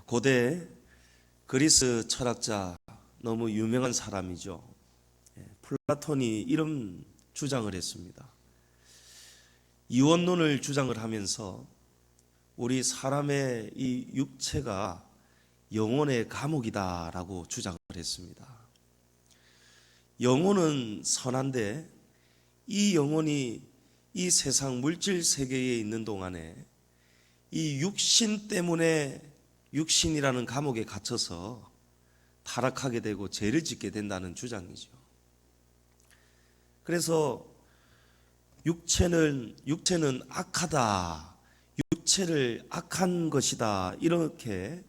고대 그리스 철학자 너무 유명한 사람이죠. 플라톤이 이런 주장을 했습니다. 이원론을 주장을 하면서 우리 사람의 이 육체가 영혼의 감옥이다라고 주장을 했습니다. 영혼은 선한데 이 영혼이 이 세상 물질 세계에 있는 동안에 이 육신 때문에 육신이라는 감옥에 갇혀서 타락하게 되고 죄를 짓게 된다는 주장이죠. 그래서 육체는 악하다, 육체를 악한 것이다, 이렇게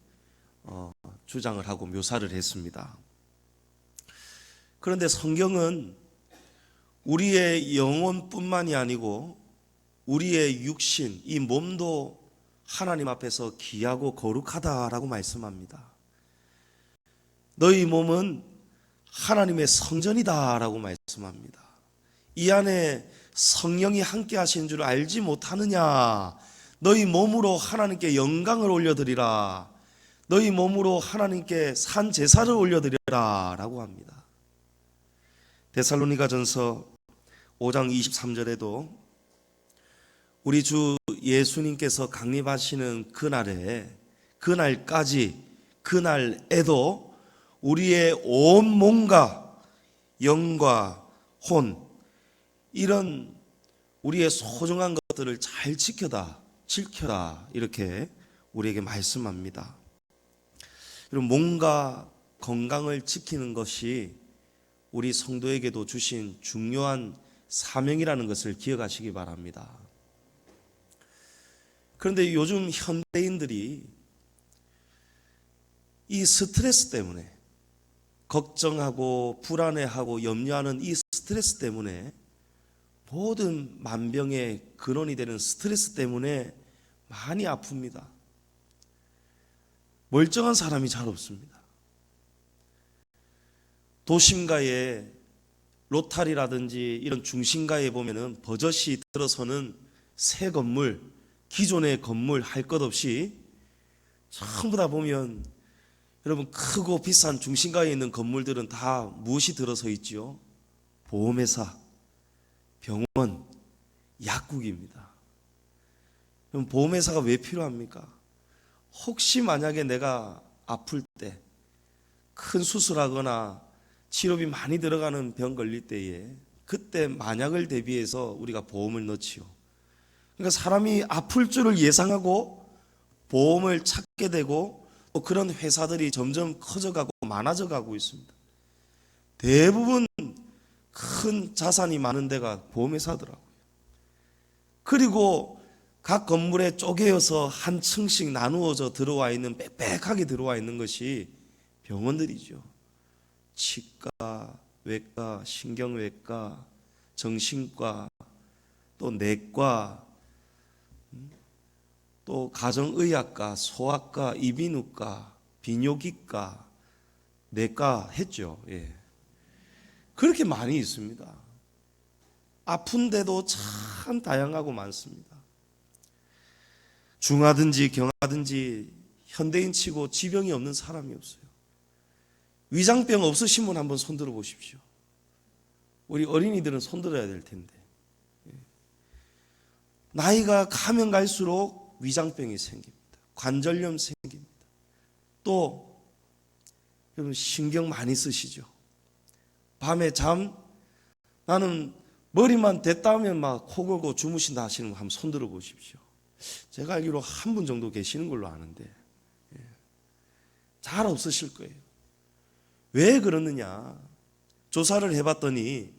주장을 하고 묘사를 했습니다. 그런데 성경은 우리의 영혼뿐만이 아니고 우리의 육신, 이 몸도 하나님 앞에서 귀하고 거룩하다라고 말씀합니다. 너희 몸은 하나님의 성전이다라고 말씀합니다. 이 안에 성령이 함께 하시는 줄 알지 못하느냐? 너희 몸으로 하나님께 영광을 올려드리라. 너희 몸으로 하나님께 산 제사를 올려드리라 라고 합니다. 데살로니가전서 5장 23절에도 우리 주 예수님께서 강림하시는 그날에도 우리의 온 몸과 영과 혼, 이런 우리의 소중한 것들을 잘 지켜라 이렇게 우리에게 말씀합니다. 이런 몸과 건강을 지키는 것이 우리 성도에게도 주신 중요한 사명이라는 것을 기억하시기 바랍니다. 그런데 요즘 현대인들이 이 스트레스 때문에 걱정하고 불안해하고 염려하는 이 스트레스 때문에, 모든 만병의 근원이 되는 스트레스 때문에 많이 아픕니다. 멀쩡한 사람이 잘 없습니다. 도심가에 로타리라든지 이런 중심가에 보면은 버젓이 들어서는 새 건물, 기존의 건물 할 것 없이 전부 다 보면, 여러분, 크고 비싼 중심가에 있는 건물들은 다 무엇이 들어서 있지요? 보험회사, 병원, 약국입니다. 그럼 보험회사가 왜 필요합니까? 혹시 만약에 내가 아플 때, 큰 수술하거나 치료비 많이 들어가는 병 걸릴 때에, 그때 만약을 대비해서 우리가 보험을 넣지요. 그러니까 사람이 아플 줄을 예상하고 보험을 찾게 되고, 또 그런 회사들이 점점 커져가고 많아져가고 있습니다. 대부분 큰 자산이 많은 데가 보험회사더라고요. 그리고 각 건물에 쪼개어서 한 층씩 나누어져 들어와 있는, 빽빽하게 들어와 있는 것이 병원들이죠. 치과, 외과, 신경외과, 정신과, 또 내과, 또 가정의학과, 소아과, 이비인후과, 비뇨기과, 내과 했죠. 예. 그렇게 많이 있습니다. 아픈데도 참 다양하고 많습니다. 중하든지 경하든지 현대인 치고 지병이 없는 사람이 없어요. 위장병 없으신 분 한번 손들어 보십시오. 우리 어린이들은 손들어야 될 텐데. 나이가 가면 갈수록 위장병이 생깁니다. 관절염 생깁니다. 또 여러분, 신경 많이 쓰시죠? 밤에 나는 머리만 댔다 하면 막 코 골고 주무신다 하시는 거 한번 손들어 보십시오. 제가 알기로 한 분 정도 계시는 걸로 아는데, 잘 없으실 거예요. 왜 그러느냐? 조사를 해봤더니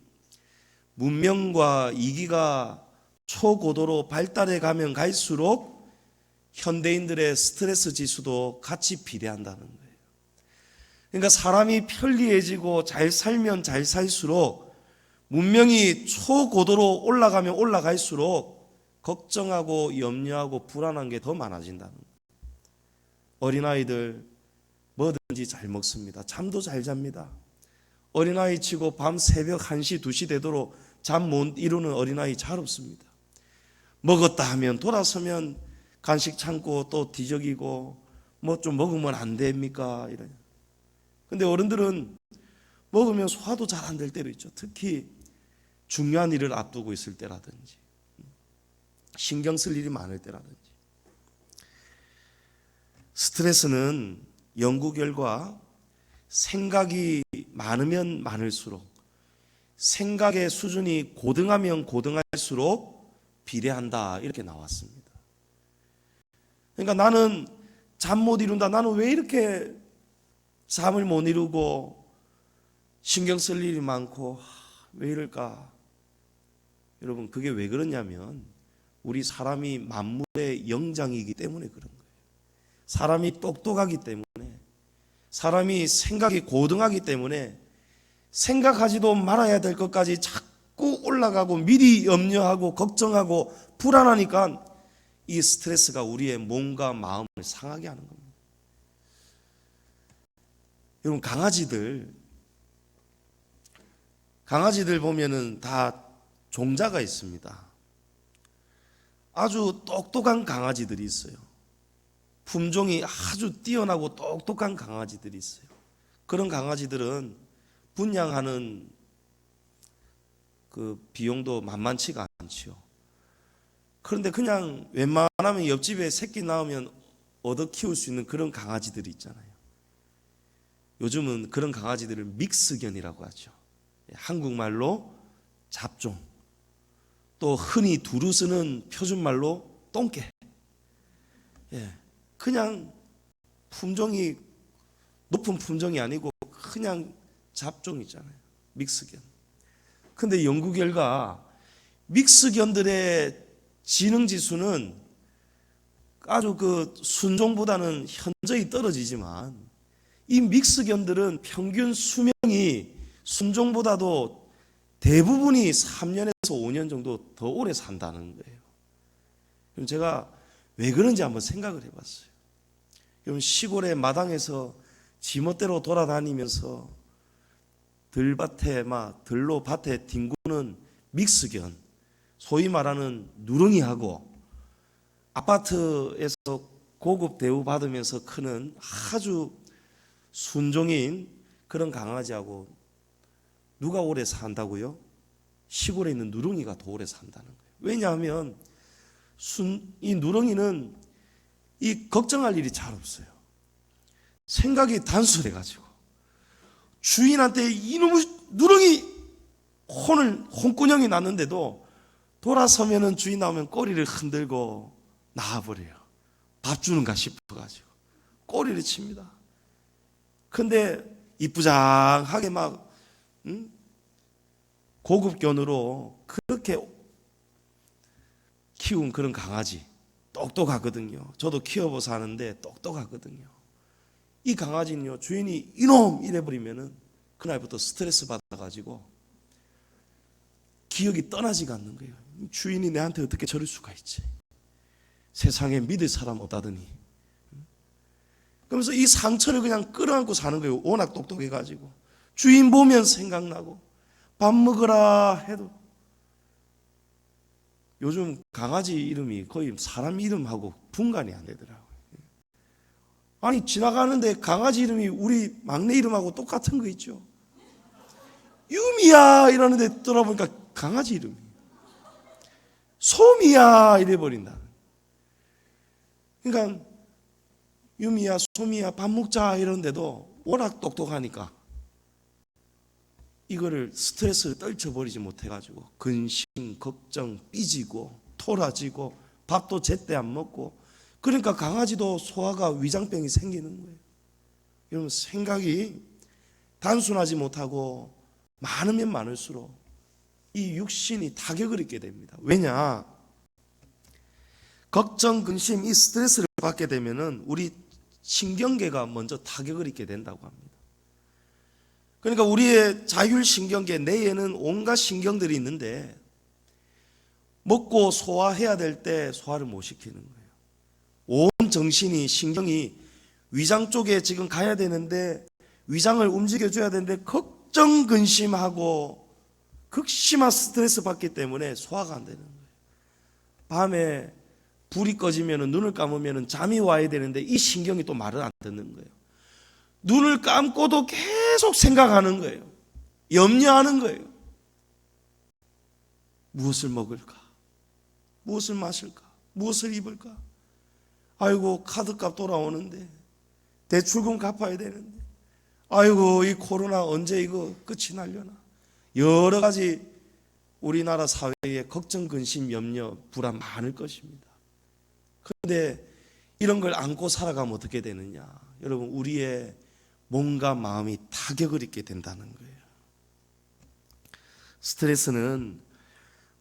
문명과 이기가 초고도로 발달해 가면 갈수록 현대인들의 스트레스 지수도 같이 비례한다는 거예요. 그러니까 사람이 편리해지고 잘 살면 잘 살수록, 문명이 초고도로 올라가면 올라갈수록 걱정하고 염려하고 불안한 게 더 많아진다는 거예요. 어린아이들 뭐든지 잘 먹습니다. 잠도 잘 잡니다. 어린아이 치고 밤 새벽 1시, 2시 되도록 잠 못 이루는 어린아이 잘 없습니다. 먹었다 하면 돌아서면 간식 참고 또 뒤적이고, 뭐 좀 먹으면 안 됩니까? 이런. 근데 어른들은 먹으면 소화도 잘 안 될 때도 있죠. 특히 중요한 일을 앞두고 있을 때라든지, 신경 쓸 일이 많을 때라든지. 스트레스는 연구 결과 생각이 많으면 많을수록, 생각의 수준이 고등하면 고등할수록 비례한다, 이렇게 나왔습니다. 그러니까 나는 잠 못 이룬다, 나는 왜 이렇게 잠을 못 이루고 신경 쓸 일이 많고 왜 이럴까? 여러분, 그게 왜 그러냐면 우리 사람이 만물의 영장이기 때문에 그런 거예요. 사람이 똑똑하기 때문에, 사람이 생각이 고등하기 때문에 생각하지도 말아야 될 것까지 자꾸 올라가고 미리 염려하고 걱정하고 불안하니까 이 스트레스가 우리의 몸과 마음을 상하게 하는 겁니다. 여러분, 강아지들 보면은 다 종자가 있습니다. 아주 똑똑한 강아지들이 있어요. 품종이 아주 뛰어나고 똑똑한 강아지들이 있어요. 그런 강아지들은 분양하는 그 비용도 만만치가 않지요. 그런데 그냥 웬만하면 옆집에 새끼 낳으면 얻어 키울 수 있는 그런 강아지들이 있잖아요. 요즘은 그런 강아지들을 믹스견이라고 하죠. 한국말로 잡종, 또 흔히 두루 쓰는 표준말로 똥개. 그냥 품종이 높은 품종이 아니고 그냥 잡종 있잖아요. 믹스견. 근데 연구 결과 믹스견들의 지능 지수는 아주 그 순종보다는 현저히 떨어지지만, 이 믹스견들은 평균 수명이 순종보다도 대부분이 3년에서 5년 정도 더 오래 산다는 거예요. 그럼 제가 왜 그런지 한번 생각을 해봤어요. 그럼 시골의 마당에서 지멋대로 돌아다니면서 들로 밭에 뒹구는 믹스견, 소위 말하는 누렁이하고 아파트에서 고급 대우 받으면서 크는 아주 순종인 그런 강아지하고 누가 오래 산다고요? 시골에 있는 누렁이가 더 오래 산다는 거예요. 왜냐하면 이 누렁이는 이 걱정할 일이 잘 없어요. 생각이 단순해가지고 주인한테 이놈의 누렁이 혼꾸녕이 났는데도 돌아서면은 주인 나오면 꼬리를 흔들고 나와버려요. 밥 주는가 싶어가지고 꼬리를 칩니다. 근데 이쁘장하게 막 고급견으로 그렇게 키운 그런 강아지, 똑똑하거든요. 저도 키워봐서 하는데 똑똑하거든요. 이 강아지는요, 주인이 이놈 이래버리면은 그날부터 스트레스 받아가지고 기억이 떠나지가 않는 거예요. 주인이 내한테 어떻게 저럴 수가 있지? 세상에 믿을 사람 없다더니. 그러면서 이 상처를 그냥 끌어안고 사는 거예요. 워낙 똑똑해가지고. 주인 보면 생각나고 밥 먹으라 해도. 요즘 강아지 이름이 거의 사람 이름하고 분간이 안 되더라고요. 아니, 지나가는데 강아지 이름이 우리 막내 이름하고 똑같은 거 있죠. 유미야 이러는데 돌아보니까 강아지 이름이 소미야 이래버린다. 그러니까 유미야, 소미야, 밥 먹자 이러는데도 워낙 똑똑하니까 이거를 스트레스를 떨쳐버리지 못해가지고 근심, 걱정, 삐지고 토라지고 밥도 제때 안 먹고, 그러니까 강아지도 소화가 위장병이 생기는 거예요. 여러분, 생각이 단순하지 못하고 많으면 많을수록 이 육신이 타격을 입게 됩니다. 왜냐? 걱정, 근심, 이 스트레스를 받게 되면은 우리 신경계가 먼저 타격을 입게 된다고 합니다. 그러니까 우리의 자율신경계 내에는 온갖 신경들이 있는데 먹고 소화해야 될 때 소화를 못 시키는 거예요. 온 정신이, 신경이 위장 쪽에 지금 가야 되는데 위장을 움직여줘야 되는데 걱정, 근심하고 극심한 스트레스 받기 때문에 소화가 안 되는 거예요. 밤에 불이 꺼지면 눈을 감으면 잠이 와야 되는데 이 신경이 또 말을 안 듣는 거예요. 눈을 감고도 계속 생각하는 거예요. 염려하는 거예요. 무엇을 먹을까? 무엇을 마실까? 무엇을 입을까? 아이고, 카드값 돌아오는데, 대출금 갚아야 되는데, 아이고, 이 코로나 언제 이거 끝이 나려나? 여러 가지 우리나라 사회에 걱정, 근심, 염려, 불안 많을 것입니다. 그런데 이런 걸 안고 살아가면 어떻게 되느냐? 여러분, 우리의 몸과 마음이 타격을 입게 된다는 거예요. 스트레스는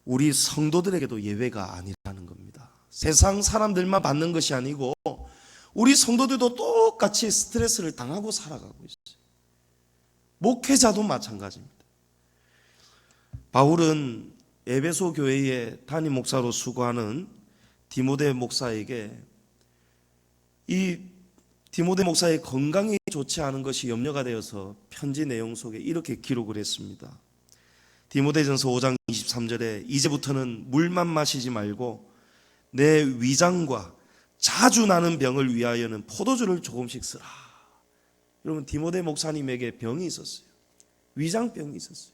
우리 성도들에게도 예외가 아니라는 겁니다. 세상 사람들만 받는 것이 아니고 우리 성도들도 똑같이 스트레스를 당하고 살아가고 있어요. 목회자도 마찬가지입니다. 바울은 에베소 교회의 담임 목사로 수고하는 디모데 목사에게 이 디모데 목사의 건강이 좋지 않은 것이 염려가 되어서 편지 내용 속에 이렇게 기록을 했습니다. 디모데전서 5장 23절에 이제부터는 물만 마시지 말고 내 위장과 자주 나는 병을 위하여는 포도주를 조금씩 쓰라. 여러분, 디모데 목사님에게 병이 있었어요. 위장병이 있었어요.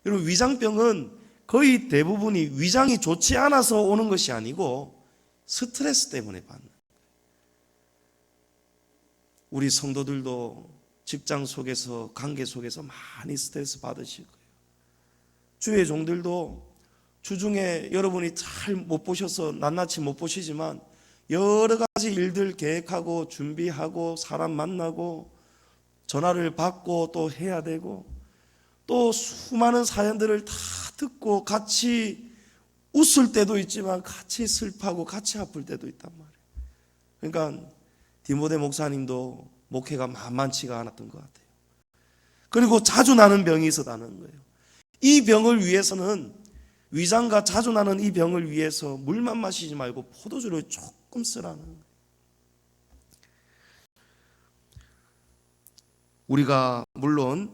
여러분, 위장병은 거의 대부분이 위장이 좋지 않아서 오는 것이 아니고 스트레스 때문에 받는. 우리 성도들도 직장 속에서, 관계 속에서 많이 스트레스 받으실 거예요. 주의 종들도 주중에 여러분이 잘 못 보셔서 낱낱이 못 보시지만 여러 가지 일들 계획하고 준비하고 사람 만나고 전화를 받고 또 해야 되고 또 수많은 사연들을 다 듣고 같이 웃을 때도 있지만 같이 슬퍼하고 같이 아플 때도 있단 말이에요. 그러니까 디모데 목사님도 목회가 만만치가 않았던 것 같아요. 그리고 자주 나는 병이 있었다는 거예요. 이 병을 위해서는, 위장과 자주 나는 이 병을 위해서 물만 마시지 말고 포도주를 조금 쓰라는 거예요. 우리가 물론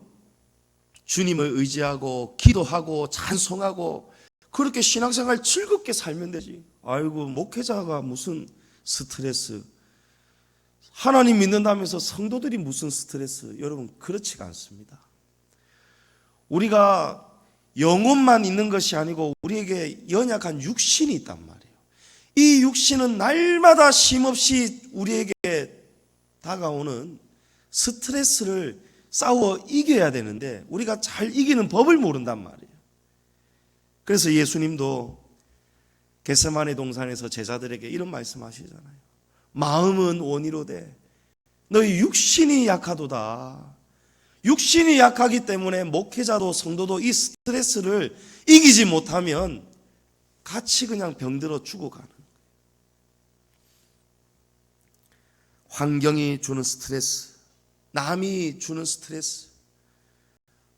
주님을 의지하고 기도하고 찬송하고 그렇게 신앙생활 즐겁게 살면 되지. 아이고, 목회자가 무슨 스트레스, 하나님 믿는다면서 성도들이 무슨 스트레스. 여러분, 그렇지가 않습니다. 우리가 영혼만 있는 것이 아니고 우리에게 연약한 육신이 있단 말이에요. 이 육신은 날마다 쉼없이 우리에게 다가오는 스트레스를 싸워 이겨야 되는데 우리가 잘 이기는 법을 모른단 말이에요. 그래서 예수님도 겟세마네 동산에서 제자들에게 이런 말씀하시잖아요. 마음은 원이로되 너희 육신이 약하도다. 육신이 약하기 때문에 목회자도 성도도 이 스트레스를 이기지 못하면 같이 그냥 병들어 죽어가는 거예요. 환경이 주는 스트레스, 남이 주는 스트레스,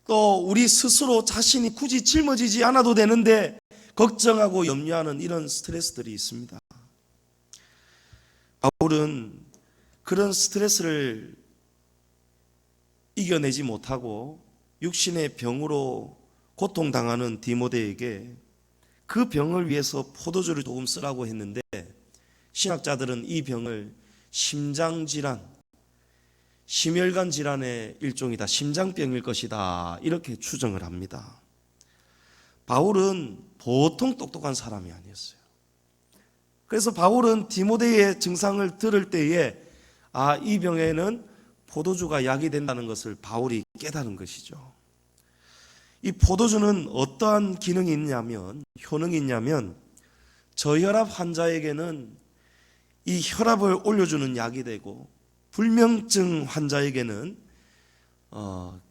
또 우리 스스로 자신이 굳이 짊어지지 않아도 되는데 걱정하고 염려하는 이런 스트레스들이 있습니다. 바울은 그런 스트레스를 이겨내지 못하고 육신의 병으로 고통당하는 디모데에게 그 병을 위해서 포도주를 조금 쓰라고 했는데 신학자들은 이 병을 심장질환, 심혈관 질환의 일종이다, 심장병일 것이다, 이렇게 추정을 합니다. 바울은 보통 똑똑한 사람이 아니었어요. 그래서 바울은 디모데의 증상을 들을 때에 이 병에는 포도주가 약이 된다는 것을 바울이 깨달은 것이죠. 이 포도주는 어떠한 기능이 있냐면, 효능이 있냐면 저혈압 환자에게는 이 혈압을 올려주는 약이 되고 불면증 환자에게는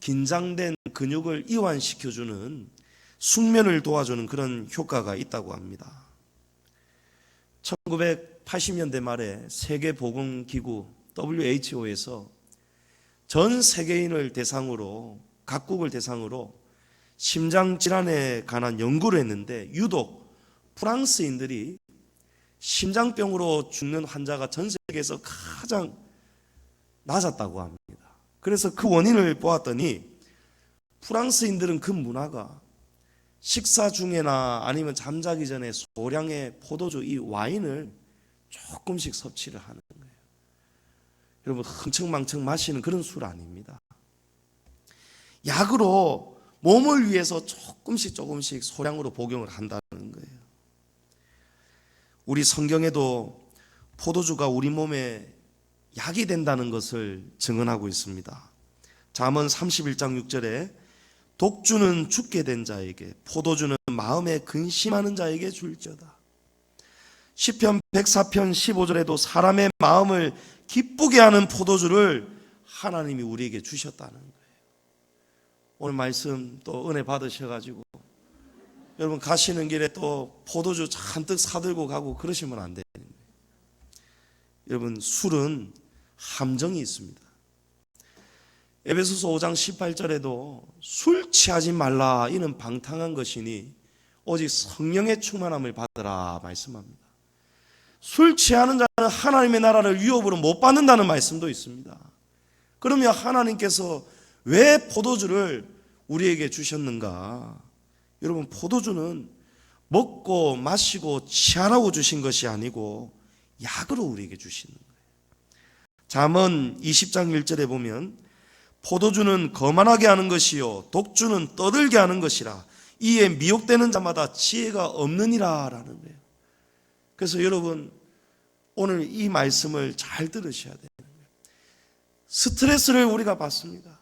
긴장된 근육을 이완시켜주는 숙면을 도와주는 그런 효과가 있다고 합니다. 1980년대 말에 세계보건기구 WHO에서 전 세계인을 대상으로, 각국을 대상으로 심장질환에 관한 연구를 했는데 유독 프랑스인들이 심장병으로 죽는 환자가 전 세계에서 가장 낮았다고 합니다. 그래서 그 원인을 보았더니 프랑스인들은 그 문화가 식사 중에나 아니면 잠자기 전에 소량의 포도주, 이 와인을 조금씩 섭취를 하는 거예요. 여러분, 흥청망청 마시는 그런 술 아닙니다. 약으로 몸을 위해서 조금씩 소량으로 복용을 한다는 거예요. 우리 성경에도 포도주가 우리 몸에 약이 된다는 것을 증언하고 있습니다. 잠언 31장 6절에 독주는 죽게 된 자에게, 포도주는 마음에 근심하는 자에게 줄지어다. 시편 104편 15절에도 사람의 마음을 기쁘게 하는 포도주를 하나님이 우리에게 주셨다는 거예요. 오늘 말씀 또 은혜 받으셔가지고 여러분 가시는 길에 또 포도주 잔뜩 사들고 가고 그러시면 안 되는 거예요. 여러분, 술은 함정이 있습니다. 에베소서 5장 18절에도 술 취하지 말라, 이는 방탕한 것이니 오직 성령의 충만함을 받으라 말씀합니다. 술 취하는 자는 하나님의 나라를 유업으로 못 받는다는 말씀도 있습니다. 그러면 하나님께서 왜 포도주를 우리에게 주셨는가? 여러분, 포도주는 먹고 마시고 취하라고 주신 것이 아니고 약으로 우리에게 주시는 거예요. 잠언 20장 1절에 보면 포도주는 거만하게 하는 것이요 독주는 떠들게 하는 것이라, 이에 미혹되는 자마다 지혜가 없느니라 라는 거예요. 그래서 여러분, 오늘 이 말씀을 잘 들으셔야 돼요. 스트레스를 우리가 받습니다.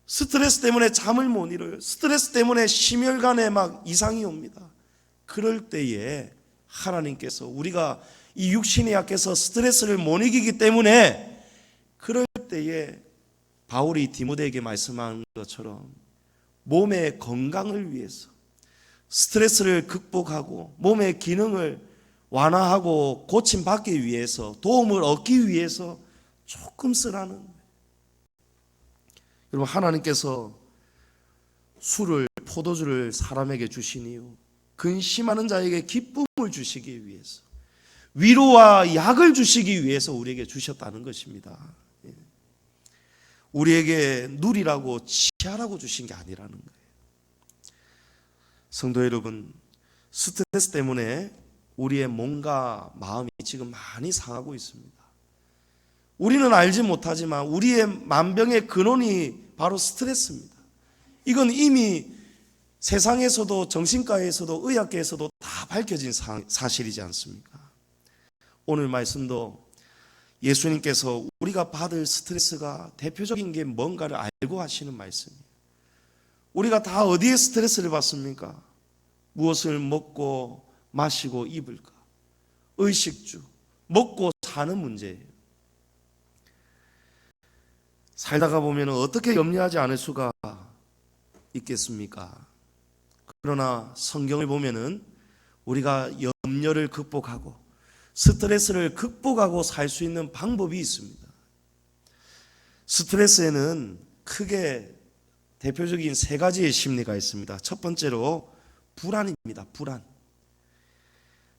스트레스 때문에 잠을 못 이뤄요. 스트레스 때문에 심혈관에 막 이상이 옵니다. 그럴 때에 하나님께서, 우리가 이 육신이 약해서 스트레스를 못 이기기 때문에, 그럴 때에 바울이 디모데에게 말씀한 것처럼 몸의 건강을 위해서, 스트레스를 극복하고 몸의 기능을 완화하고 고침받기 위해서, 도움을 얻기 위해서 조금 쓰라는 거예요. 여러분, 하나님께서 술을, 포도주를 사람에게 주신 이유, 근심하는 자에게 기쁨을 주시기 위해서, 위로와 약을 주시기 위해서 우리에게 주셨다는 것입니다. 우리에게 누리라고 취하라고 주신 게 아니라는 거예요. 성도 여러분, 스트레스 때문에 우리의 몸과 마음이 지금 많이 상하고 있습니다. 우리는 알지 못하지만 우리의 만병의 근원이 바로 스트레스입니다. 이건 이미 세상에서도 정신과에서도 의학계에서도 다 밝혀진 사실이지 않습니까? 오늘 말씀도 예수님께서 우리가 받을 스트레스가 대표적인 게 뭔가를 알고 하시는 말씀이에요. 우리가 다 어디에 스트레스를 받습니까? 무엇을 먹고 마시고 입을까? 의식주, 먹고 사는 문제예요. 살다가 보면 어떻게 염려하지 않을 수가 있겠습니까? 그러나 성경을 보면은 우리가 염려를 극복하고 스트레스를 극복하고 살 수 있는 방법이 있습니다. 스트레스에는 크게 대표적인 세 가지의 심리가 있습니다. 첫 번째로 불안입니다. 불안.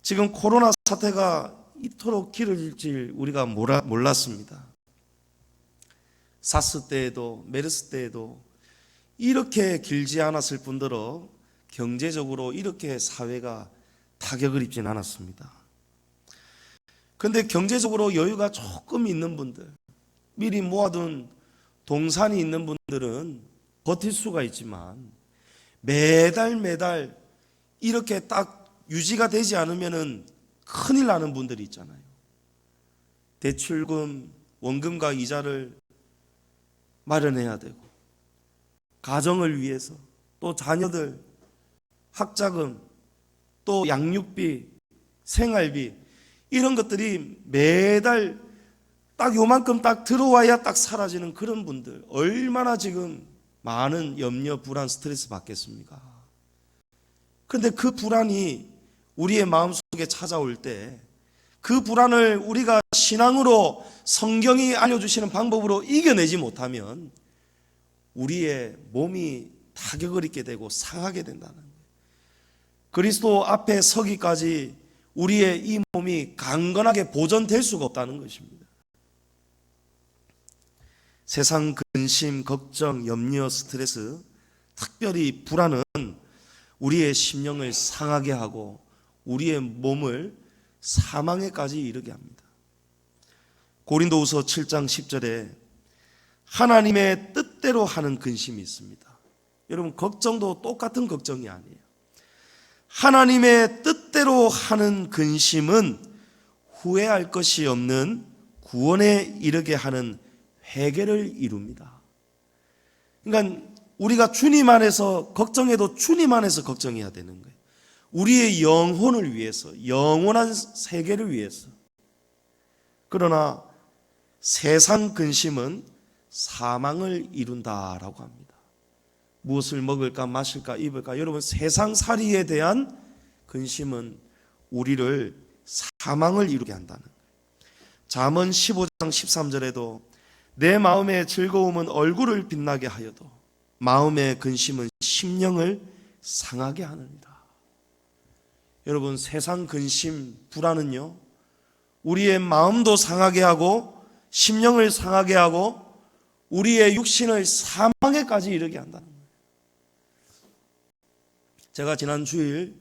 지금 코로나 사태가 이토록 길어질 줄 우리가 몰랐습니다. 사스 때에도 메르스 때에도 이렇게 길지 않았을 뿐더러 경제적으로 이렇게 사회가 타격을 입진 않았습니다. 그런데 경제적으로 여유가 조금 있는 분들, 미리 모아둔 동산이 있는 분들은 버틸 수가 있지만 매달 이렇게 딱 유지가 되지 않으면 큰일 나는 분들이 있잖아요. 대출금, 원금과 이자를 마련해야 되고, 가정을 위해서, 또 자녀들 학자금, 또 양육비, 생활비, 이런 것들이 매달 딱 요만큼 딱 들어와야 딱 사라지는 그런 분들, 얼마나 지금 많은 염려, 불안, 스트레스 받겠습니까? 그런데 그 불안이 우리의 마음속에 찾아올 때 그 불안을 우리가 신앙으로, 성경이 알려주시는 방법으로 이겨내지 못하면 우리의 몸이 타격을 입게 되고 상하게 된다는 거예요. 그리스도 앞에 서기까지 우리의 이 몸이 강건하게 보존될 수가 없다는 것입니다. 세상 근심, 걱정, 염려, 스트레스, 특별히 불안은 우리의 심령을 상하게 하고 우리의 몸을 사망에까지 이르게 합니다. 고린도후서 7장 10절에 하나님의 뜻대로 하는 근심이 있습니다. 여러분, 걱정도 똑같은 걱정이 아니에요. 하나님의 뜻대로 하는 근심은 후회할 것이 없는 구원에 이르게 하는 회개를 이룹니다. 그러니까 우리가 주님 안에서 걱정해도 주님 안에서 걱정해야 되는 거예요. 우리의 영혼을 위해서, 영원한 세계를 위해서. 그러나 세상 근심은 사망을 이룬다라고 합니다. 무엇을 먹을까 마실까 입을까, 여러분, 세상살이에 대한 근심은 우리를 사망을 이루게 한다는 거예요. 잠언 15장 13절에도 내 마음의 즐거움은 얼굴을 빛나게 하여도 마음의 근심은 심령을 상하게 하느니라. 여러분, 세상 근심, 불안은요, 우리의 마음도 상하게 하고 심령을 상하게 하고 우리의 육신을 사망에까지 이르게 한다는 거예요. 제가 지난 주일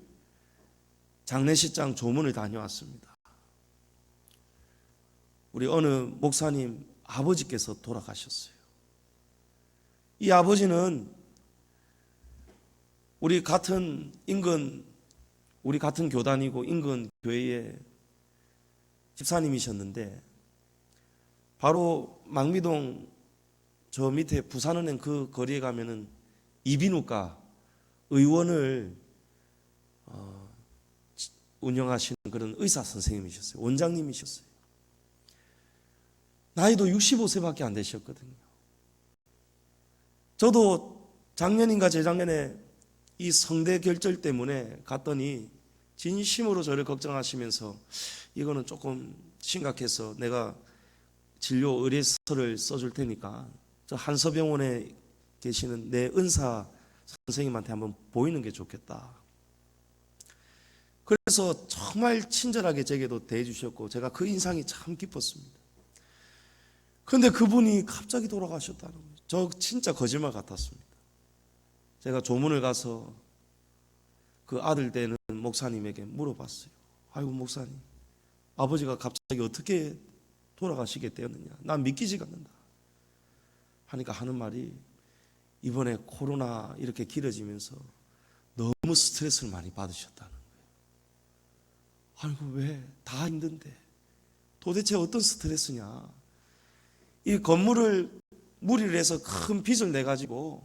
장례식장 조문을 다녀왔습니다. 우리 어느 목사님 아버지께서 돌아가셨어요. 이 아버지는 우리 같은 교단이고 인근 교회의 집사님이셨는데, 바로 망미동 저 밑에 부산은행 그 거리에 가면은 이비인후과 의원을 운영하시는 그런 의사 선생님이셨어요. 원장님이셨어요. 나이도 65세밖에 안 되셨거든요. 저도 작년인가 재작년에 이 성대 결절 때문에 갔더니 진심으로 저를 걱정하시면서 이거는 조금 심각해서 내가 진료 의뢰서를 써줄 테니까 저 한서병원에 계시는 내 은사 선생님한테 한번 보이는 게 좋겠다. 그래서 정말 친절하게 제게도 대해주셨고 제가 그 인상이 참 깊었습니다. 그런데 그분이 갑자기 돌아가셨다는 거예요. 저 진짜 거짓말 같았습니다. 제가 조문을 가서 그 아들 되는 목사님에게 물어봤어요. 아이고 목사님, 아버지가 갑자기 어떻게 돌아가시게 되었느냐, 난 믿기지가 않는다 하니까 하는 말이, 이번에 코로나 이렇게 길어지면서 너무 스트레스를 많이 받으셨다는 거예요. 아이고 왜? 다 힘든데 도대체 어떤 스트레스냐. 이 건물을 무리를 해서 큰 빚을 내가지고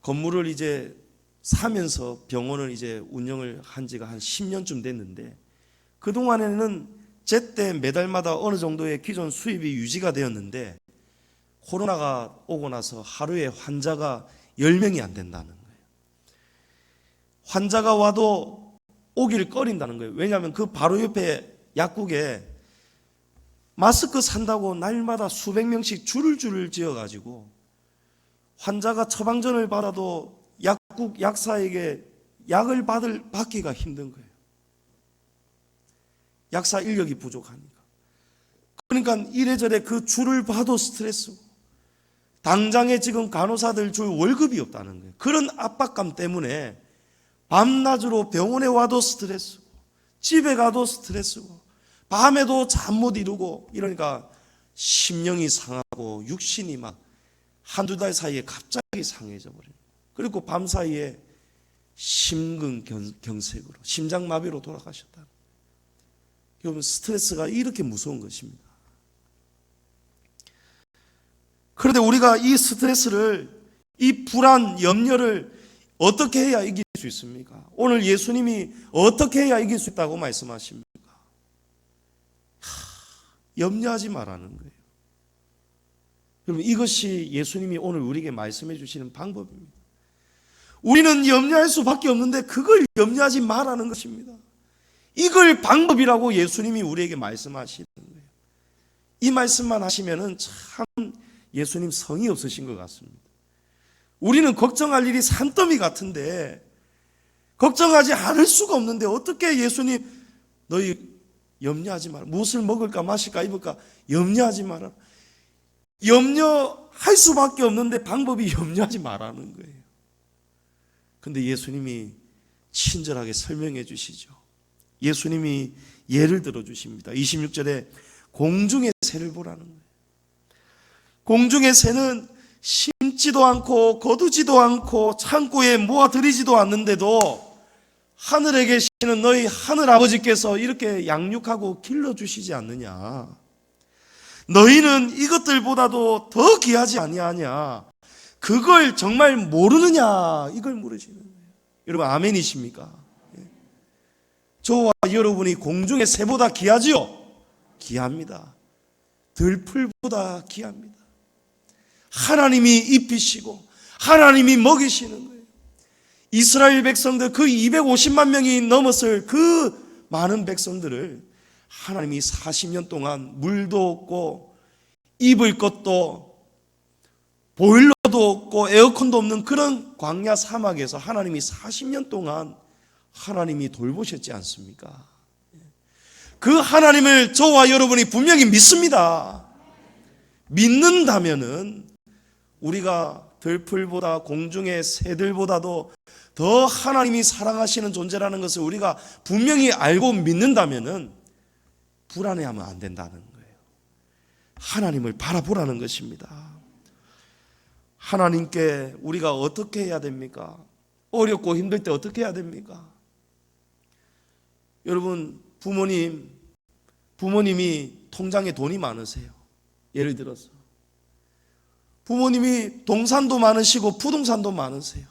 건물을 이제 사면서 병원을 이제 운영을 한 지가 한 10년쯤 됐는데, 그동안에는 제때 매달마다 어느 정도의 기존 수입이 유지가 되었는데 코로나가 오고 나서 하루에 환자가 10명이 안 된다는 거예요. 환자가 와도 오기를 꺼린다는 거예요. 왜냐하면 그 바로 옆에 약국에 마스크 산다고 날마다 수백 명씩 줄을 지어가지고 환자가 처방전을 받아도 약국 약사에게 약을 받기가 힘든 거예요. 약사 인력이 부족하니까. 그러니까 이래저래 그 줄을 봐도 스트레스고, 당장에 지금 간호사들 줄 월급이 없다는 거예요. 그런 압박감 때문에 밤낮으로 병원에 와도 스트레스고 집에 가도 스트레스고 밤에도 잠 못 이루고, 이러니까 심령이 상하고 육신이 막 한두 달 사이에 갑자기 상해져 버려요. 그리고 밤 사이에 심근경색으로 심장마비로 돌아가셨다. 여러분, 스트레스가 이렇게 무서운 것입니다. 그런데 우리가 이 스트레스를, 이 불안, 염려를 어떻게 해야 이길 수 있습니까? 오늘 예수님이 어떻게 해야 이길 수 있다고 말씀하십니까? 염려하지 말라는 거예요. 여러분, 이것이 예수님이 오늘 우리에게 말씀해 주시는 방법입니다. 우리는 염려할 수밖에 없는데 그걸 염려하지 말라는 것입니다. 이걸 방법이라고 예수님이 우리에게 말씀하시는 거예요. 이 말씀만 하시면은 참 예수님 성의 없으신 것 같습니다. 우리는 걱정할 일이 산더미 같은데 걱정하지 않을 수가 없는데 어떻게 예수님, 너희 염려하지 마라. 무엇을 먹을까 마실까 입을까 염려하지 마라. 염려할 수밖에 없는데 방법이 염려하지 말라는 거예요. 근데 예수님이 친절하게 설명해 주시죠. 예수님이 예를 들어 주십니다. 26절에 공중의 새를 보라는 거예요. 공중의 새는 심지도 않고 거두지도 않고 창고에 모아들이지도 않는데도 하늘에 계시는 너희 하늘 아버지께서 이렇게 양육하고 길러주시지 않느냐? 너희는 이것들보다도 더 귀하지 아니하냐? 그걸 정말 모르느냐? 이걸 물으시는 거예요. 여러분 아멘이십니까? 저와 여러분이 공중의 새보다 귀하지요? 귀합니다. 들풀보다 귀합니다. 하나님이 입히시고 하나님이 먹이시는 거예요. 이스라엘 백성들 그 250만 명이 넘었을 그 많은 백성들을 하나님이 40년 동안 물도 없고 입을 것도 보일러도 없고 에어컨도 없는 그런 광야 사막에서 하나님이 40년 동안 하나님이 돌보셨지 않습니까? 그 하나님을 저와 여러분이 분명히 믿습니다. 믿는다면은 우리가 들풀보다 공중의 새들보다도 더 하나님이 사랑하시는 존재라는 것을 우리가 분명히 알고 믿는다면은 불안해하면 안 된다는 거예요. 하나님을 바라보라는 것입니다. 하나님께 우리가 어떻게 해야 됩니까? 어렵고 힘들 때 어떻게 해야 됩니까? 여러분 부모님이 통장에 돈이 많으세요. 예를 들어서 부모님이 동산도 많으시고 부동산도 많으세요.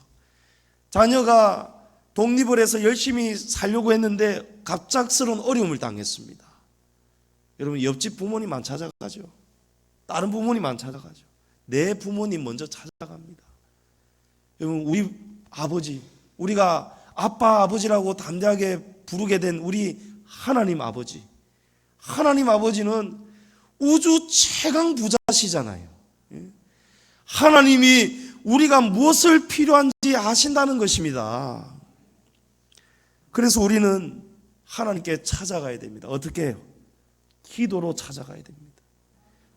자녀가 독립을 해서 열심히 살려고 했는데 갑작스러운 어려움을 당했습니다. 여러분 옆집 부모님 안 찾아가죠. 다른 부모님 안 찾아가죠. 내 부모님 먼저 찾아갑니다. 여러분 우리 아버지, 우리가 아빠 아버지라고 담대하게 부르게 된 우리 하나님 아버지, 하나님 아버지는 우주 최강 부자시잖아요. 하나님이 우리가 무엇을 필요한지 아신다는 것입니다. 그래서 우리는 하나님께 찾아가야 됩니다. 어떻게 해요? 기도로 찾아가야 됩니다.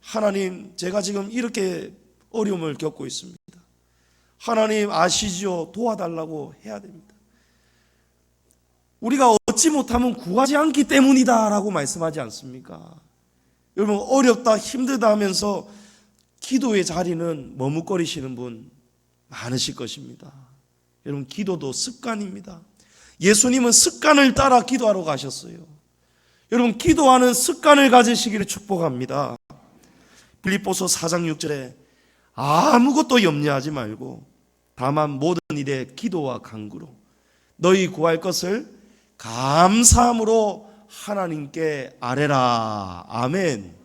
하나님, 제가 지금 이렇게 어려움을 겪고 있습니다. 하나님 아시지요? 도와달라고 해야 됩니다. 우리가 얻지 못하면 구하지 않기 때문이다 라고 말씀하지 않습니까? 여러분 어렵다 힘들다 하면서 기도의 자리는 머뭇거리시는 분 많으실 것입니다. 여러분 기도도 습관입니다. 예수님은 습관을 따라 기도하러 가셨어요. 여러분 기도하는 습관을 가지시기를 축복합니다. 빌립보서 4장 6절에 아무것도 염려하지 말고 다만 모든 일에 기도와 간구로 너희 구할 것을 감사함으로 하나님께 아뢰라. 아멘.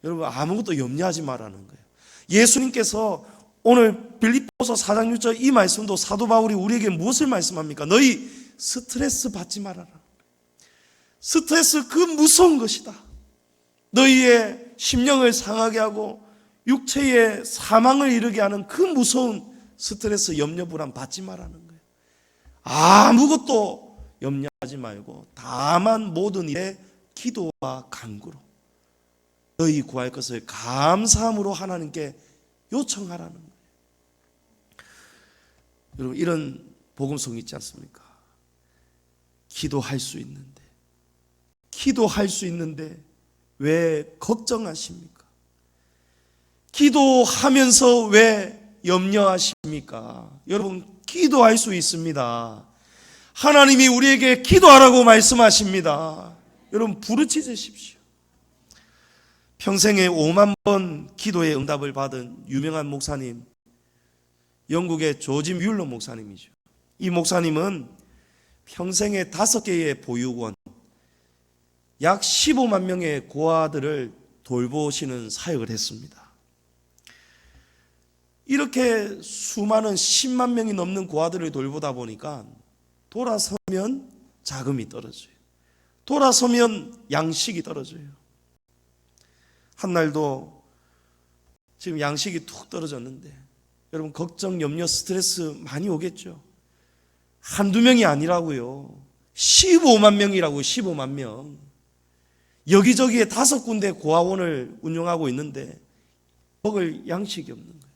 여러분 아무것도 염려하지 말라는 거예요. 예수님께서 오늘 빌립보서 4장 6절 이 말씀도 사도 바울이 우리에게 무엇을 말씀합니까? 너희 스트레스 받지 말아라. 스트레스 그 무서운 것이다. 너희의 심령을 상하게 하고 육체의 사망을 이르게 하는 그 무서운 스트레스, 염려, 불안 받지 말라는 거예요. 아무것도 염려하지 말고 다만 모든 일에 기도와 간구로 너희 구할 것을 감사함으로 하나님께 요청하라는 거예요. 여러분 이런 복음성이 있지 않습니까? 기도할 수 있는데 왜 걱정하십니까? 기도하면서 왜 염려하십니까? 여러분 기도할 수 있습니다. 하나님이 우리에게 기도하라고 말씀하십니다. 여러분 부르짖으십시오. 평생에 5만 번 기도의 응답을 받은 유명한 목사님, 영국의 조지 뮬러 목사님이죠. 이 목사님은 평생에 5개의 보육원, 약 15만 명의 고아들을 돌보시는 사역을 했습니다. 이렇게 수많은 10만 명이 넘는 고아들을 돌보다 보니까 돌아서면 자금이 떨어져요. 돌아서면 양식이 떨어져요. 한 날도 지금 양식이 툭 떨어졌는데 여러분 걱정, 염려, 스트레스 많이 오겠죠. 한두 명이 아니라고요. 15만 명이라고. 15만 명. 여기저기에 5군데 고아원을 운영하고 있는데 먹을 양식이 없는 거예요.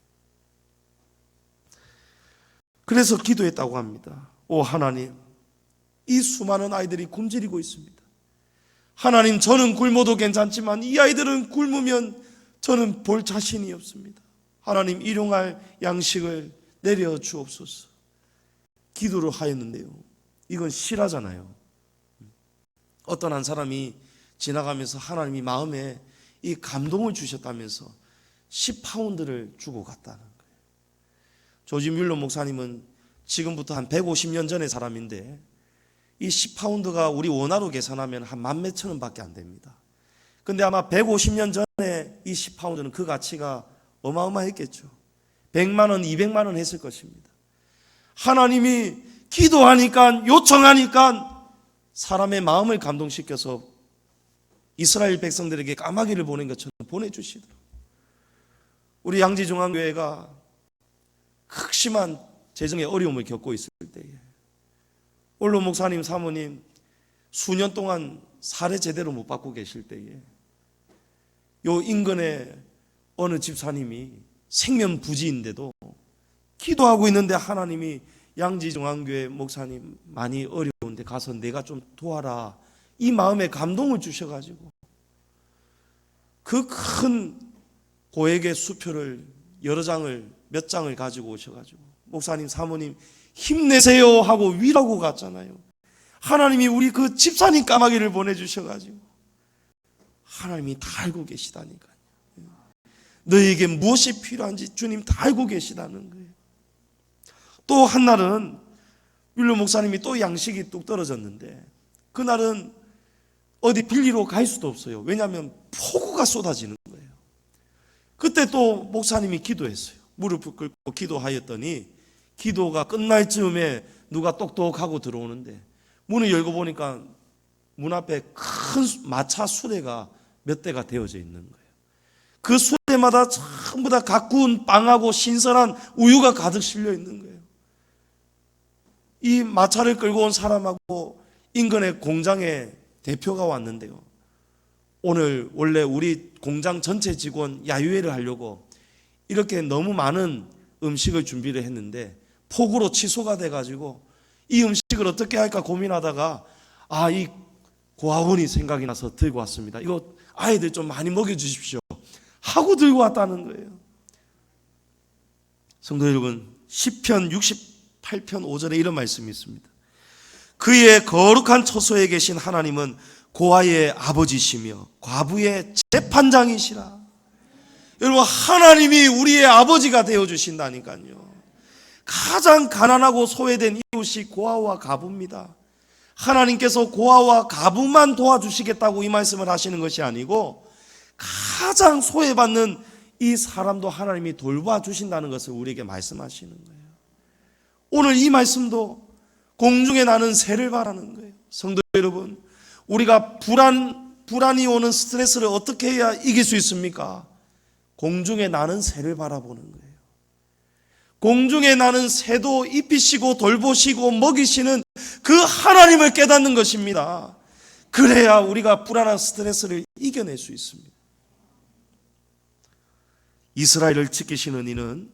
그래서 기도했다고 합니다. 오 하나님, 이 수많은 아이들이 굶주리고 있습니다. 하나님, 저는 굶어도 괜찮지만 이 아이들은 굶으면 저는 볼 자신이 없습니다. 하나님, 일용할 양식을 내려 주옵소서. 기도를 하였는데요, 이건 실화잖아요. 어떤 한 사람이 지나가면서 하나님이 마음에 이 감동을 주셨다면서 10파운드를 주고 갔다는 거예요. 조지 뮬러 목사님은 지금부터 한 150년 전의 사람인데 이 10파운드가 우리 원화로 계산하면 한 만 몇천 원밖에 안 됩니다. 근데 아마 150년 전에 이 10파운드는 그 가치가 어마어마했겠죠. 100만 원, 200만 원 했을 것입니다. 하나님이 기도하니까, 요청하니까 사람의 마음을 감동시켜서 이스라엘 백성들에게 까마귀를 보낸 것처럼 보내주시더라고요. 우리 양지중앙교회가 극심한 재정의 어려움을 겪고 있을 때에 원로 목사님, 사모님 수년 동안 사례 제대로 못 받고 계실 때에 요 인근에 어느 집사님이 생면부지인데도 기도하고 있는데 하나님이 양지중앙교회 목사님 많이 어려운데 가서 내가 좀 도와라, 이 마음에 감동을 주셔가지고 그 큰 고액의 수표를 몇 장을 가지고 오셔가지고 목사님, 사모님 힘내세요 하고 위로하고 갔잖아요. 하나님이 우리 그 집사님 까마귀를 보내주셔가지고 하나님이 다 알고 계시다니까요. 너에게 무엇이 필요한지 주님 다 알고 계시다는 거예요. 또 한날은 윌로 목사님이 또 양식이 뚝 떨어졌는데 그날은 어디 빌리러 갈 수도 없어요. 왜냐하면 폭우가 쏟아지는 거예요. 그때 또 목사님이 기도했어요. 무릎을 꿇고 기도하였더니 기도가 끝날 즈음에 누가 똑똑하고 들어오는데 문을 열고 보니까 문 앞에 큰 마차 수레가 몇 대가 되어져 있는 거예요. 그 수레마다 전부 다 갓 구운 빵하고 신선한 우유가 가득 실려 있는 거예요. 이 마차를 끌고 온 사람하고 인근의 공장의 대표가 왔는데요, 오늘 원래 우리 공장 전체 직원 야유회를 하려고 이렇게 너무 많은 음식을 준비를 했는데 폭우로 취소가 돼가지고 이 음식을 어떻게 할까 고민하다가 이 고아원이 생각이 나서 들고 왔습니다. 이거 아이들 좀 많이 먹여주십시오 하고 들고 왔다는 거예요. 성도 여러분, 시편 68편 5절에 이런 말씀이 있습니다. 그의 거룩한 처소에 계신 하나님은 고아의 아버지시며 과부의 재판장이시라. 여러분, 하나님이 우리의 아버지가 되어주신다니까요. 가장 가난하고 소외된 이웃이 고아와 과부입니다. 하나님께서 고아와 과부만 도와주시겠다고 이 말씀을 하시는 것이 아니고 가장 소외받는 이 사람도 하나님이 돌봐주신다는 것을 우리에게 말씀하시는 거예요. 오늘 이 말씀도 공중에 나는 새를 바라는 거예요. 성도 여러분, 우리가 불안이 오는 스트레스를 어떻게 해야 이길 수 있습니까? 공중에 나는 새를 바라보는 거예요. 공중에 나는 새도 입히시고 돌보시고 먹이시는 그 하나님을 깨닫는 것입니다. 그래야 우리가 불안한 스트레스를 이겨낼 수 있습니다. 이스라엘을 지키시는 이는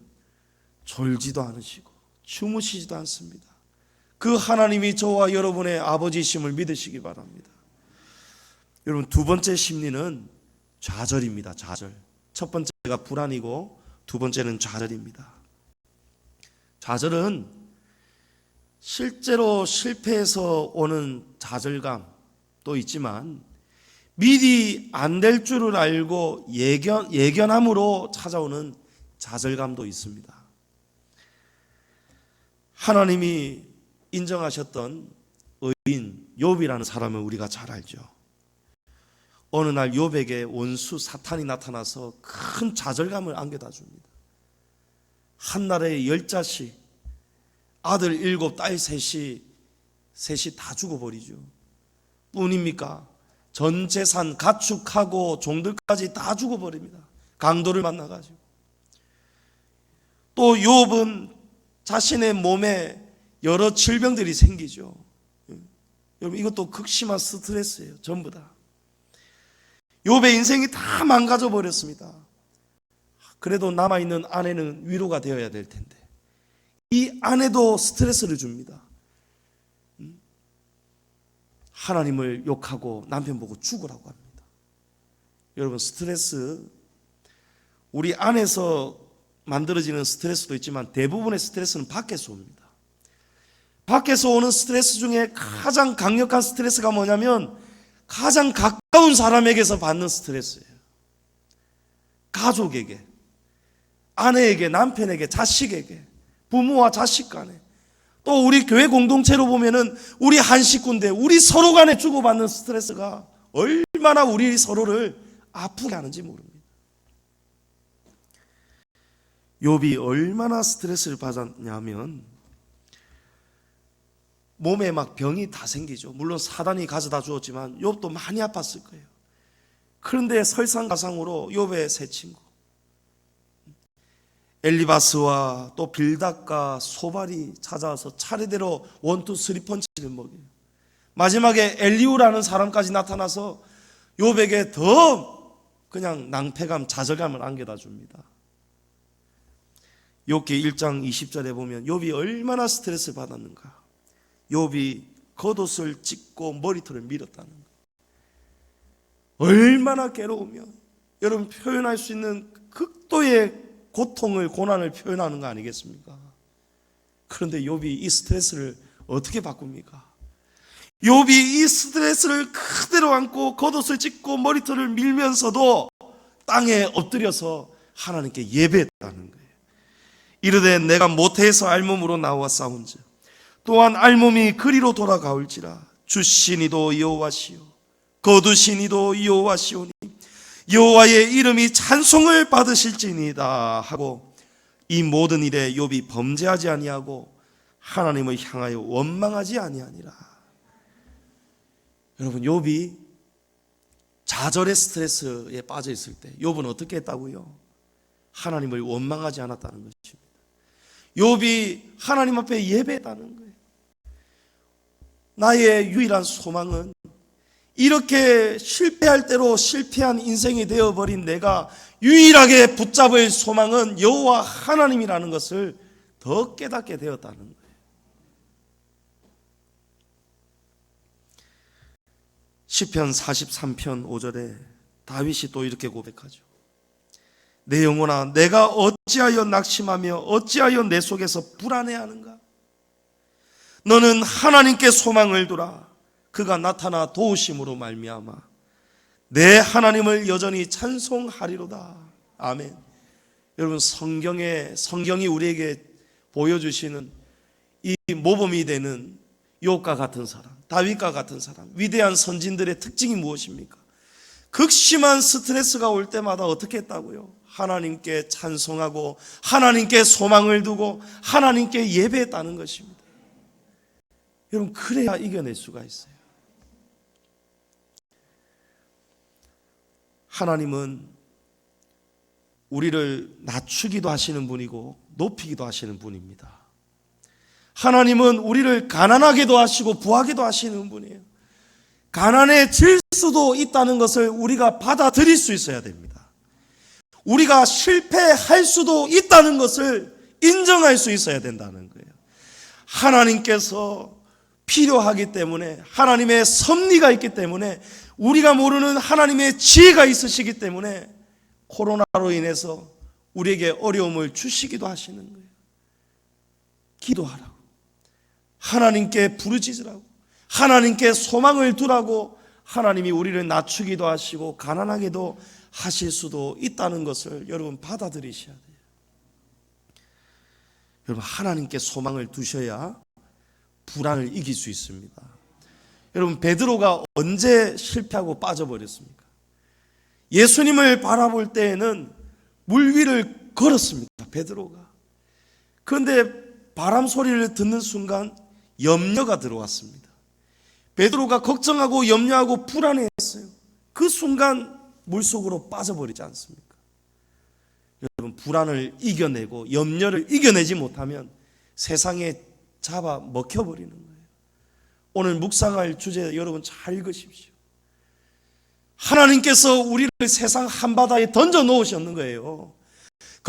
졸지도 않으시고 주무시지도 않습니다. 그 하나님이 저와 여러분의 아버지이심을 믿으시기 바랍니다. 여러분, 두 번째 심리는 좌절입니다. 좌절. 첫 번째가 불안이고 두 번째는 좌절입니다. 좌절은 실제로 실패해서 오는 좌절감도 있지만 미리 안 될 줄을 알고 예견함으로 찾아오는 좌절감도 있습니다. 하나님이 인정하셨던 의인 욥이라는 사람을 우리가 잘 알죠. 어느 날 욥에게 원수 사탄이 나타나서 큰 좌절감을 안겨다 줍니다. 한날에 10자씩 아들 7, 딸 3이 다 죽어버리죠. 뿐입니까? 전 재산 가축하고 종들까지 다 죽어버립니다. 강도를 만나가지고. 또 욥은 자신의 몸에 여러 질병들이 생기죠. 여러분, 이것도 극심한 스트레스예요. 전부 다. 욥의 인생이 다 망가져 버렸습니다. 그래도 남아있는 아내는 위로가 되어야 될 텐데 이 아내도 스트레스를 줍니다. 하나님을 욕하고 남편 보고 죽으라고 합니다. 여러분, 스트레스, 우리 안에서 만들어지는 스트레스도 있지만 대부분의 스트레스는 밖에서 옵니다. 밖에서 오는 스트레스 중에 가장 강력한 스트레스가 뭐냐면 가장 가까운 사람에게서 받는 스트레스예요. 가족에게, 아내에게, 남편에게, 자식에게, 부모와 자식 간에, 또 우리 교회 공동체로 보면은 우리 한 식구인데 우리 서로 간에 주고받는 스트레스가 얼마나 우리 서로를 아프게 하는지 모릅니다. 욥이 얼마나 스트레스를 받았냐면 몸에 막 병이 다 생기죠. 물론 사단이 가져다 주었지만 욥도 많이 아팠을 거예요. 그런데 설상가상으로 욥의 세 친구 엘리바스와 또 빌닷과 소발이 찾아와서 차례대로 원투 쓰리 펀치를 먹여요. 마지막에 엘리우라는 사람까지 나타나서 욥에게 더 그냥 낭패감, 좌절감을 안겨다 줍니다. 욥기 1장 20절에 보면 욥이 얼마나 스트레스를 받았는가. 욥이 겉옷을 찢고 머리털을 밀었다는 거예요. 얼마나 괴로우며, 여러분 표현할 수 있는 극도의 고통을, 고난을 표현하는 거 아니겠습니까? 그런데 욥이 이 스트레스를 어떻게 바꿉니까? 욥이 이 스트레스를 그대로 안고 겉옷을 찢고 머리털을 밀면서도 땅에 엎드려서 하나님께 예배했다는 거예요. 이르되 내가 모태에서 알몸으로 나와 싸운즉 또한 알몸이 그리로 돌아가올지라. 주신이도 여호와시요 거두신이도 여호와시오니 여호와의 이름이 찬송을 받으실지니이다 하고 이 모든 일에 욥이 범죄하지 아니하고 하나님을 향하여 원망하지 아니하니라. 여러분, 욥이 좌절의 스트레스에 빠져 있을 때 욥은 어떻게 했다고요? 하나님을 원망하지 않았다는 것입니다. 욥이 하나님 앞에 예배했다는 거예요. 나의 유일한 소망은 이렇게 실패할 대로 실패한 인생이 되어버린 내가 유일하게 붙잡을 소망은 여호와 하나님이라는 것을 더 깨닫게 되었다는 거예요. 시편 43편 5절에 다윗이 또 이렇게 고백하죠. 내 영혼아, 내가 어찌하여 낙심하며 어찌하여 내 속에서 불안해하는가? 너는 하나님께 소망을 두라. 그가 나타나 도우심으로 말미암아 내 하나님을 여전히 찬송하리로다. 아멘. 여러분, 성경이 우리에게 보여주시는 이 모범이 되는 욥과 같은 사람, 다윗과 같은 사람, 위대한 선진들의 특징이 무엇입니까? 극심한 스트레스가 올 때마다 어떻게 했다고요? 하나님께 찬송하고 하나님께 소망을 두고 하나님께 예배했다는 것입니다. 여러분, 그래야 이겨낼 수가 있어요. 하나님은 우리를 낮추기도 하시는 분이고 높이기도 하시는 분입니다. 하나님은 우리를 가난하게도 하시고 부하게도 하시는 분이에요. 가난해질 수도 있다는 것을 우리가 받아들일 수 있어야 됩니다. 우리가 실패할 수도 있다는 것을 인정할 수 있어야 된다는 거예요. 하나님께서 필요하기 때문에, 하나님의 섭리가 있기 때문에, 우리가 모르는 하나님의 지혜가 있으시기 때문에 코로나로 인해서 우리에게 어려움을 주시기도 하시는 거예요. 기도하라고, 하나님께 부르짖으라고, 하나님께 소망을 두라고 하나님이 우리를 낮추기도 하시고 가난하게도 하실 수도 있다는 것을 여러분 받아들이셔야 돼요. 여러분, 하나님께 소망을 두셔야 불안을 이길 수 있습니다. 여러분, 베드로가 언제 실패하고 빠져버렸습니까? 예수님을 바라볼 때에는 물 위를 걸었습니다, 베드로가. 그런데 바람 소리를 듣는 순간 염려가 들어왔습니다. 베드로가 걱정하고 염려하고 불안해했어요. 그 순간 물속으로 빠져버리지 않습니까? 여러분, 불안을 이겨내고 염려를 이겨내지 못하면 세상에 잡아 먹혀버리는 거예요. 오늘 묵상할 주제 여러분 잘 읽으십시오. 하나님께서 우리를 세상 한바다에 던져 놓으셨는 거예요.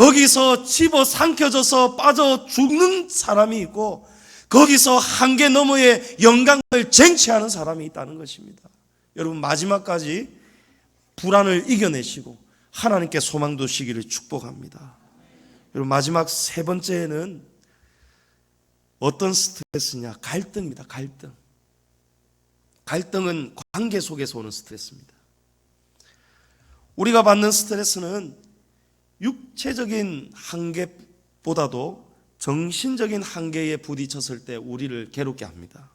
거기서 집어 삼켜져서 빠져 죽는 사람이 있고, 거기서 한계 너머의 영광을 쟁취하는 사람이 있다는 것입니다. 여러분, 마지막까지 불안을 이겨내시고 하나님께 소망 두시기를 축복합니다. 여러분, 마지막 세 번째는 어떤 스트레스냐? 갈등입니다. 갈등. 갈등은 관계 속에서 오는 스트레스입니다. 우리가 받는 스트레스는 육체적인 한계보다도 정신적인 한계에 부딪혔을 때 우리를 괴롭게 합니다.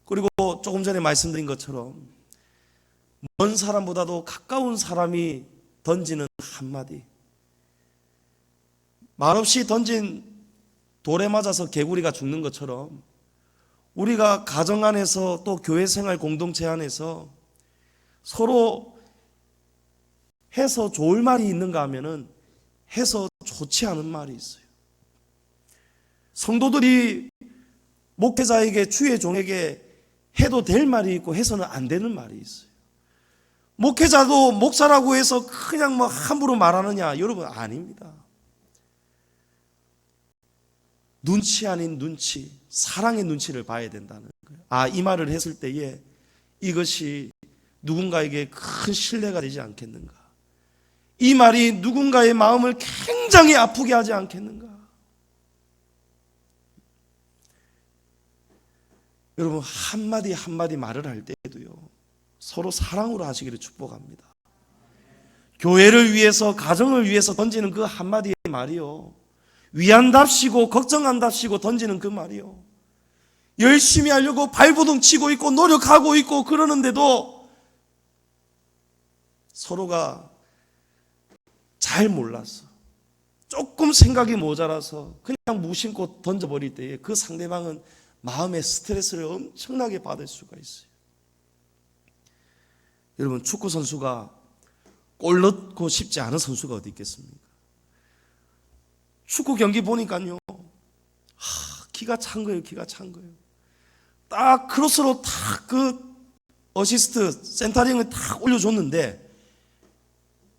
그리고 조금 전에 말씀드린 것처럼 먼 사람보다도 가까운 사람이 던지는 한마디, 말없이 던진 돌에 맞아서 개구리가 죽는 것처럼 우리가 가정 안에서 또 교회 생활 공동체 안에서 서로 해서 좋을 말이 있는가 하면은 해서 좋지 않은 말이 있어요. 성도들이 목회자에게, 주의 종에게 해도 될 말이 있고 해서는 안 되는 말이 있어요. 목회자도 목사라고 해서 그냥 뭐 함부로 말하느냐? 여러분, 아닙니다. 눈치 아닌 눈치, 사랑의 눈치를 봐야 된다는 거예요. 아, 이 말을 했을 때에 이것이 누군가에게 큰 신뢰가 되지 않겠는가? 이 말이 누군가의 마음을 굉장히 아프게 하지 않겠는가? 여러분, 한마디 한마디 말을 할 때에도요, 서로 사랑으로 하시기를 축복합니다. 교회를 위해서, 가정을 위해서 던지는 그 한마디의 말이요, 위안답시고 걱정한답시고 던지는 그 말이요, 열심히 하려고 발버둥 치고 있고 노력하고 있고 그러는데도 서로가 잘 몰라서, 조금 생각이 모자라서 그냥 무심코 던져버릴 때에 그 상대방은 마음의 스트레스를 엄청나게 받을 수가 있어요. 여러분, 축구 선수가 골 넣고 싶지 않은 선수가 어디 있겠습니까? 축구 경기 보니까요, 기가 찬 거예요. 기가 찬 거예요. 딱 크로스로 딱 그 어시스트 센터링을 딱 올려줬는데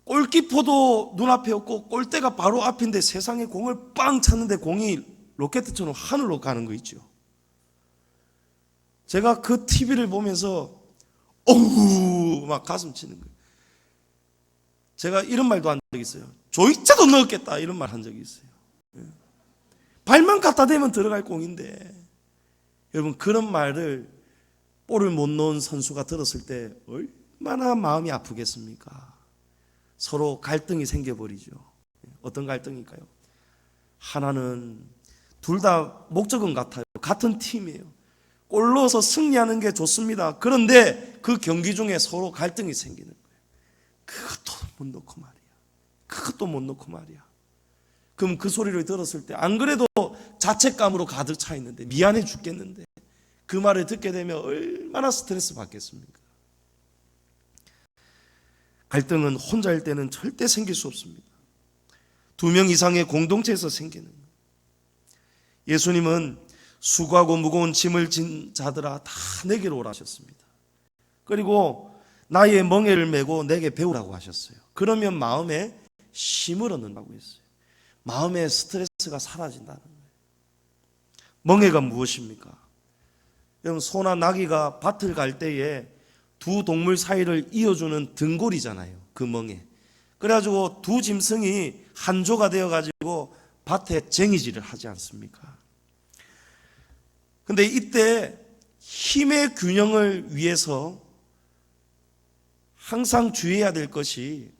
골키퍼도 눈앞에 없고 골대가 바로 앞인데 세상에 공을 빵 찼는데 공이 로켓처럼 하늘로 가는 거 있죠. 제가 그 TV를 보면서 어우 막 가슴 치는 거예요. 제가 이런 말도 한 적이 있어요. 조이자도 넣었겠다, 이런 말 한 적이 있어요. 발만 갖다 대면 들어갈 공인데, 여러분, 그런 말을 볼을 못 넣은 선수가 들었을 때 얼마나 마음이 아프겠습니까? 서로 갈등이 생겨버리죠. 어떤 갈등일까요? 하나는 둘 다 목적은 같아요. 같은 팀이에요. 골 넣어서 승리하는 게 좋습니다. 그런데 그 경기 중에 서로 갈등이 생기는 거예요. 그것도 못 넣고 말이야. 그것도 못 넣고 말이야. 그럼 그 소리를 들었을 때 안 그래도 자책감으로 가득 차 있는데, 미안해 죽겠는데, 그 말을 듣게 되면 얼마나 스트레스 받겠습니까? 갈등은 혼자일 때는 절대 생길 수 없습니다. 2명 이상의 공동체에서 생기는 거예요. 예수님은 수고하고 무거운 짐을 진 자들아 다 내게로 오라 하셨습니다. 그리고 나의 멍에를 메고 내게 배우라고 하셨어요. 그러면 마음에 쉼을 얻는다고 했어요. 마음의 스트레스가 사라진다는 거예요. 멍에가 무엇입니까? 여러분, 소나 나귀가 밭을 갈 때에 두 동물 사이를 이어주는 등골이잖아요. 그 멍에. 그래가지고 두 짐승이 한조가 되어가지고 밭에 쟁이질을 하지 않습니까? 근데 이때 힘의 균형을 위해서 항상 주의해야 될 것이,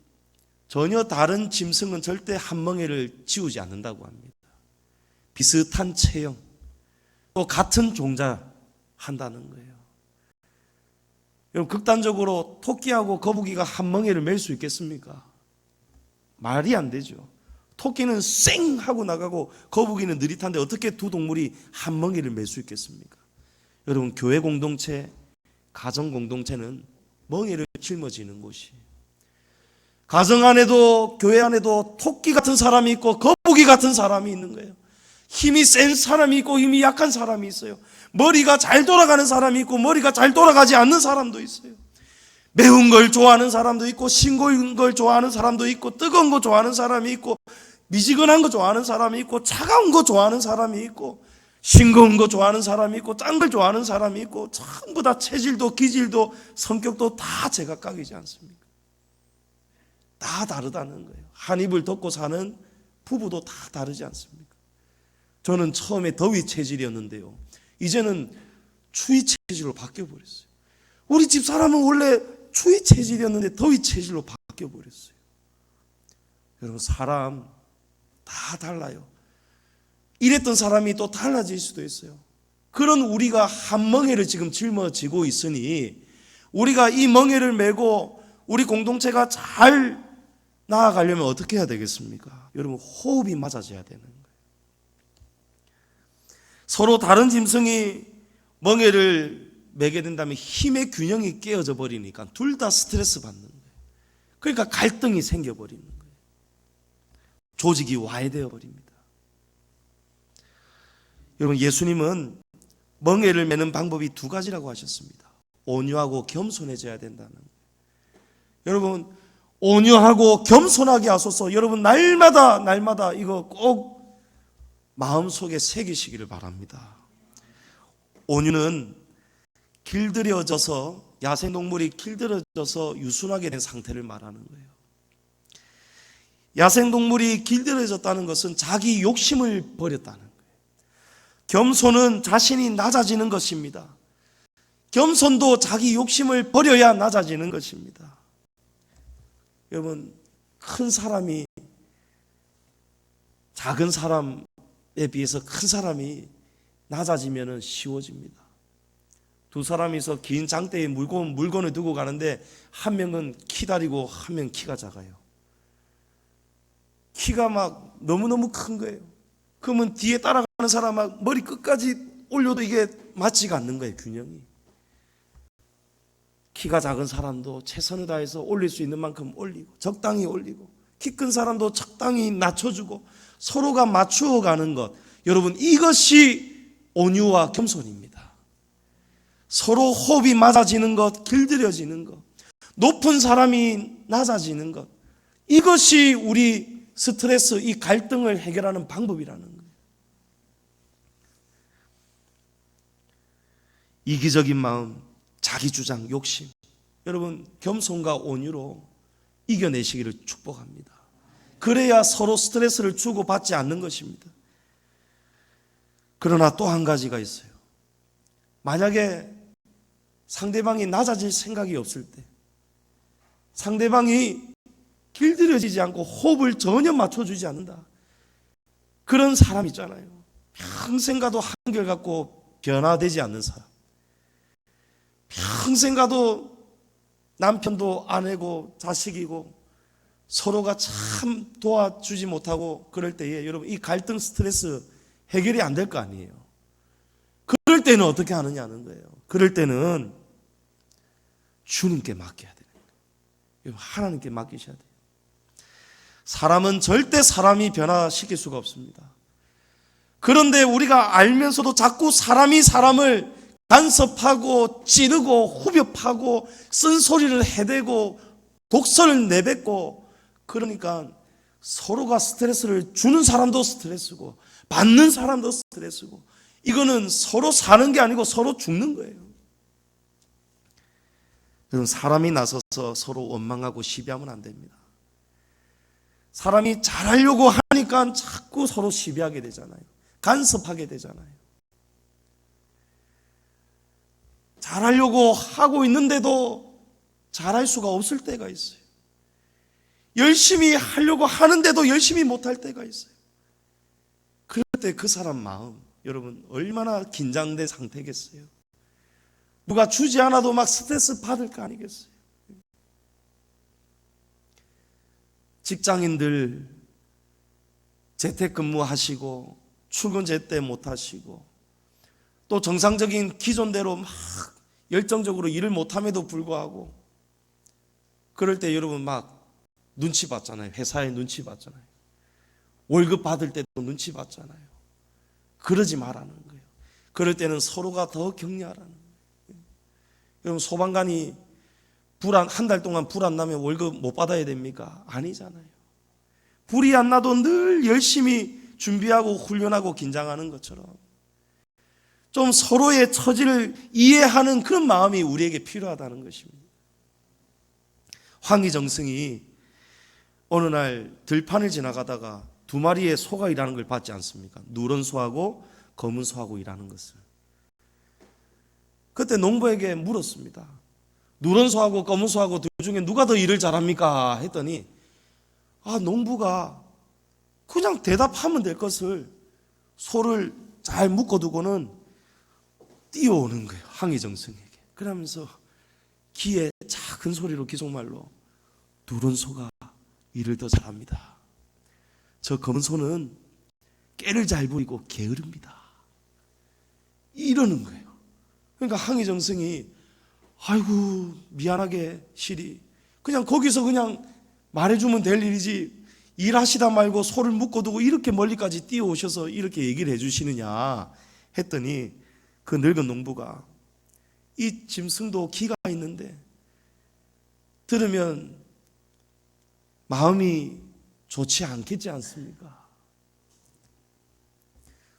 전혀 다른 짐승은 절대 한 멍에를 지우지 않는다고 합니다. 비슷한 체형, 또 같은 종자 한다는 거예요. 여러분, 극단적으로 토끼하고 거북이가 한 멍에를 맬 수 있겠습니까? 말이 안 되죠. 토끼는 쌩 하고 나가고 거북이는 느릿한데 어떻게 두 동물이 한 멍에를 맬 수 있겠습니까? 여러분, 교회 공동체, 가정 공동체는 멍에를 짊어지는 곳이에요. 가정 안에도 교회 안에도 토끼 같은 사람이 있고 거북이 같은 사람이 있는 거예요. 힘이 센 사람이 있고 힘이 약한 사람이 있어요. 머리가 잘 돌아가는 사람이 있고 머리가 잘 돌아가지 않는 사람도 있어요. 매운 걸 좋아하는 사람도 있고, 싱거운 걸 좋아하는 사람도 있고, 뜨거운 거 좋아하는 사람이 있고, 미지근한 거 좋아하는 사람이 있고, 차가운 거 좋아하는 사람이 있고, 싱거운 거 좋아하는 사람이 있고, 짠 걸 좋아하는 사람이 있고, 전부 다 체질도 기질도 성격도 다 제각각이지 않습니까? 다 다르다는 거예요. 한 입을 덮고 사는 부부도 다 다르지 않습니까? 저는 처음에 더위 체질이었는데요, 이제는 추위 체질로 바뀌어버렸어요. 우리 집 사람은 원래 추위 체질이었는데 더위 체질로 바뀌어버렸어요. 여러분, 사람 다 달라요. 이랬던 사람이 또 달라질 수도 있어요. 그런 우리가 한 멍에를 지금 짊어지고 있으니, 우리가 이 멍에를 메고 우리 공동체가 잘 나아가려면 어떻게 해야 되겠습니까? 여러분, 호흡이 맞아져야 되는 거예요. 서로 다른 짐승이 멍에를 매게 된다면 힘의 균형이 깨어져 버리니까 둘 다 스트레스 받는 거예요. 그러니까 갈등이 생겨버리는 거예요. 조직이 와해되어 버립니다. 여러분, 예수님은 멍에를 매는 방법이 두 가지라고 하셨습니다. 온유하고 겸손해져야 된다는 거예요. 여러분, 온유하고 겸손하게 하소서. 여러분, 날마다 이거 꼭 마음속에 새기시기를 바랍니다. 온유는 길들여져서, 야생동물이 길들여져서 유순하게 된 상태를 말하는 거예요. 야생동물이 길들여졌다는 것은 자기 욕심을 버렸다는 거예요. 겸손은 자신이 낮아지는 것입니다. 겸손도 자기 욕심을 버려야 낮아지는 것입니다. 여러분, 큰 사람이 작은 사람에 비해서 큰 사람이 낮아지면 쉬워집니다. 두 사람이서 긴 장대에 물건을 두고 가는데 한 명은 키 다리고 한 명은 키가 작아요. 키가 막 너무너무 큰 거예요. 그러면 뒤에 따라가는 사람 막 머리 끝까지 올려도 이게 맞지가 않는 거예요, 균형이. 키가 작은 사람도 최선을 다해서 올릴 수 있는 만큼 올리고, 적당히 올리고, 키 큰 사람도 적당히 낮춰주고, 서로가 맞추어 가는 것, 여러분, 이것이 온유와 겸손입니다. 서로 호흡이 맞아지는 것, 길들여지는 것, 높은 사람이 낮아지는 것, 이것이 우리 스트레스, 이 갈등을 해결하는 방법이라는 거예요. 이기적인 마음, 자기 주장, 욕심, 여러분, 겸손과 온유로 이겨내시기를 축복합니다. 그래야 서로 스트레스를 주고받지 않는 것입니다. 그러나 또 한 가지가 있어요. 만약에 상대방이 낮아질 생각이 없을 때, 상대방이 길들여지지 않고 호흡을 전혀 맞춰주지 않는다, 그런 사람 있잖아요. 평생 가도 한결같고 변화되지 않는 사람, 평생 가도 남편도 아내고 자식이고 서로가 참 도와주지 못하고, 그럴 때에 여러분, 이 갈등 스트레스 해결이 안 될 거 아니에요. 그럴 때는 어떻게 하느냐는 거예요. 그럴 때는 주님께 맡겨야 되는 거예요. 하나님께 맡기셔야 돼요. 사람은 절대 사람이 변화시킬 수가 없습니다. 그런데 우리가 알면서도 자꾸 사람이 사람을 간섭하고 찌르고 후벼파고 쓴소리를 해대고 독설을 내뱉고, 그러니까 서로가 스트레스를 주는 사람도 스트레스고 받는 사람도 스트레스고, 이거는 서로 사는 게 아니고 서로 죽는 거예요. 그럼 사람이 나서서 서로 원망하고 시비하면 안 됩니다. 사람이 잘하려고 하니까 자꾸 서로 시비하게 되잖아요. 간섭하게 되잖아요. 잘하려고 하고 있는데도 잘할 수가 없을 때가 있어요. 열심히 하려고 하는데도 열심히 못할 때가 있어요. 그럴 때 그 사람 마음, 여러분, 얼마나 긴장된 상태겠어요. 누가 주지 않아도 막 스트레스 받을 거 아니겠어요. 직장인들 재택근무하시고 출근 제때 못하시고, 또 정상적인 기존대로 막 열정적으로 일을 못함에도 불구하고, 그럴 때 여러분 막 눈치 봤잖아요. 회사에 눈치 봤잖아요. 월급 받을 때도 눈치 봤잖아요. 그러지 말라는 거예요. 그럴 때는 서로가 더 격려하라는 거예요. 여러분, 소방관이 한 달 동안 불 안 나면 월급 못 받아야 됩니까? 아니잖아요. 불이 안 나도 늘 열심히 준비하고 훈련하고 긴장하는 것처럼 좀 서로의 처지를 이해하는 그런 마음이 우리에게 필요하다는 것입니다. 황희정승이 어느 날 들판을 지나가다가 두 마리의 소가 일하는 걸 봤지 않습니까? 누런 소하고 검은 소하고 일하는 것을. 그때 농부에게 물었습니다. 누런 소하고 검은 소하고 둘 중에 누가 더 일을 잘합니까? 했더니 농부가 그냥 대답하면 될 것을 소를 잘 묶어두고는 뛰어오는 거예요. 황희정승에게. 그러면서 귀에 작은 소리로 귀속말로 누런 소가 일을 더 잘합니다. 저 검은 소는 깨를 잘 부리고 게으릅니다. 이러는 거예요. 그러니까 황희정승이 아이고 미안하게 시리 그냥 거기서 그냥 말해주면 될 일이지 일하시다 말고 소를 묶어두고 이렇게 멀리까지 뛰어오셔서 이렇게 얘기를 해주시느냐 했더니 그 늙은 농부가 이 짐승도 기가 있는데 들으면 마음이 좋지 않겠지 않습니까?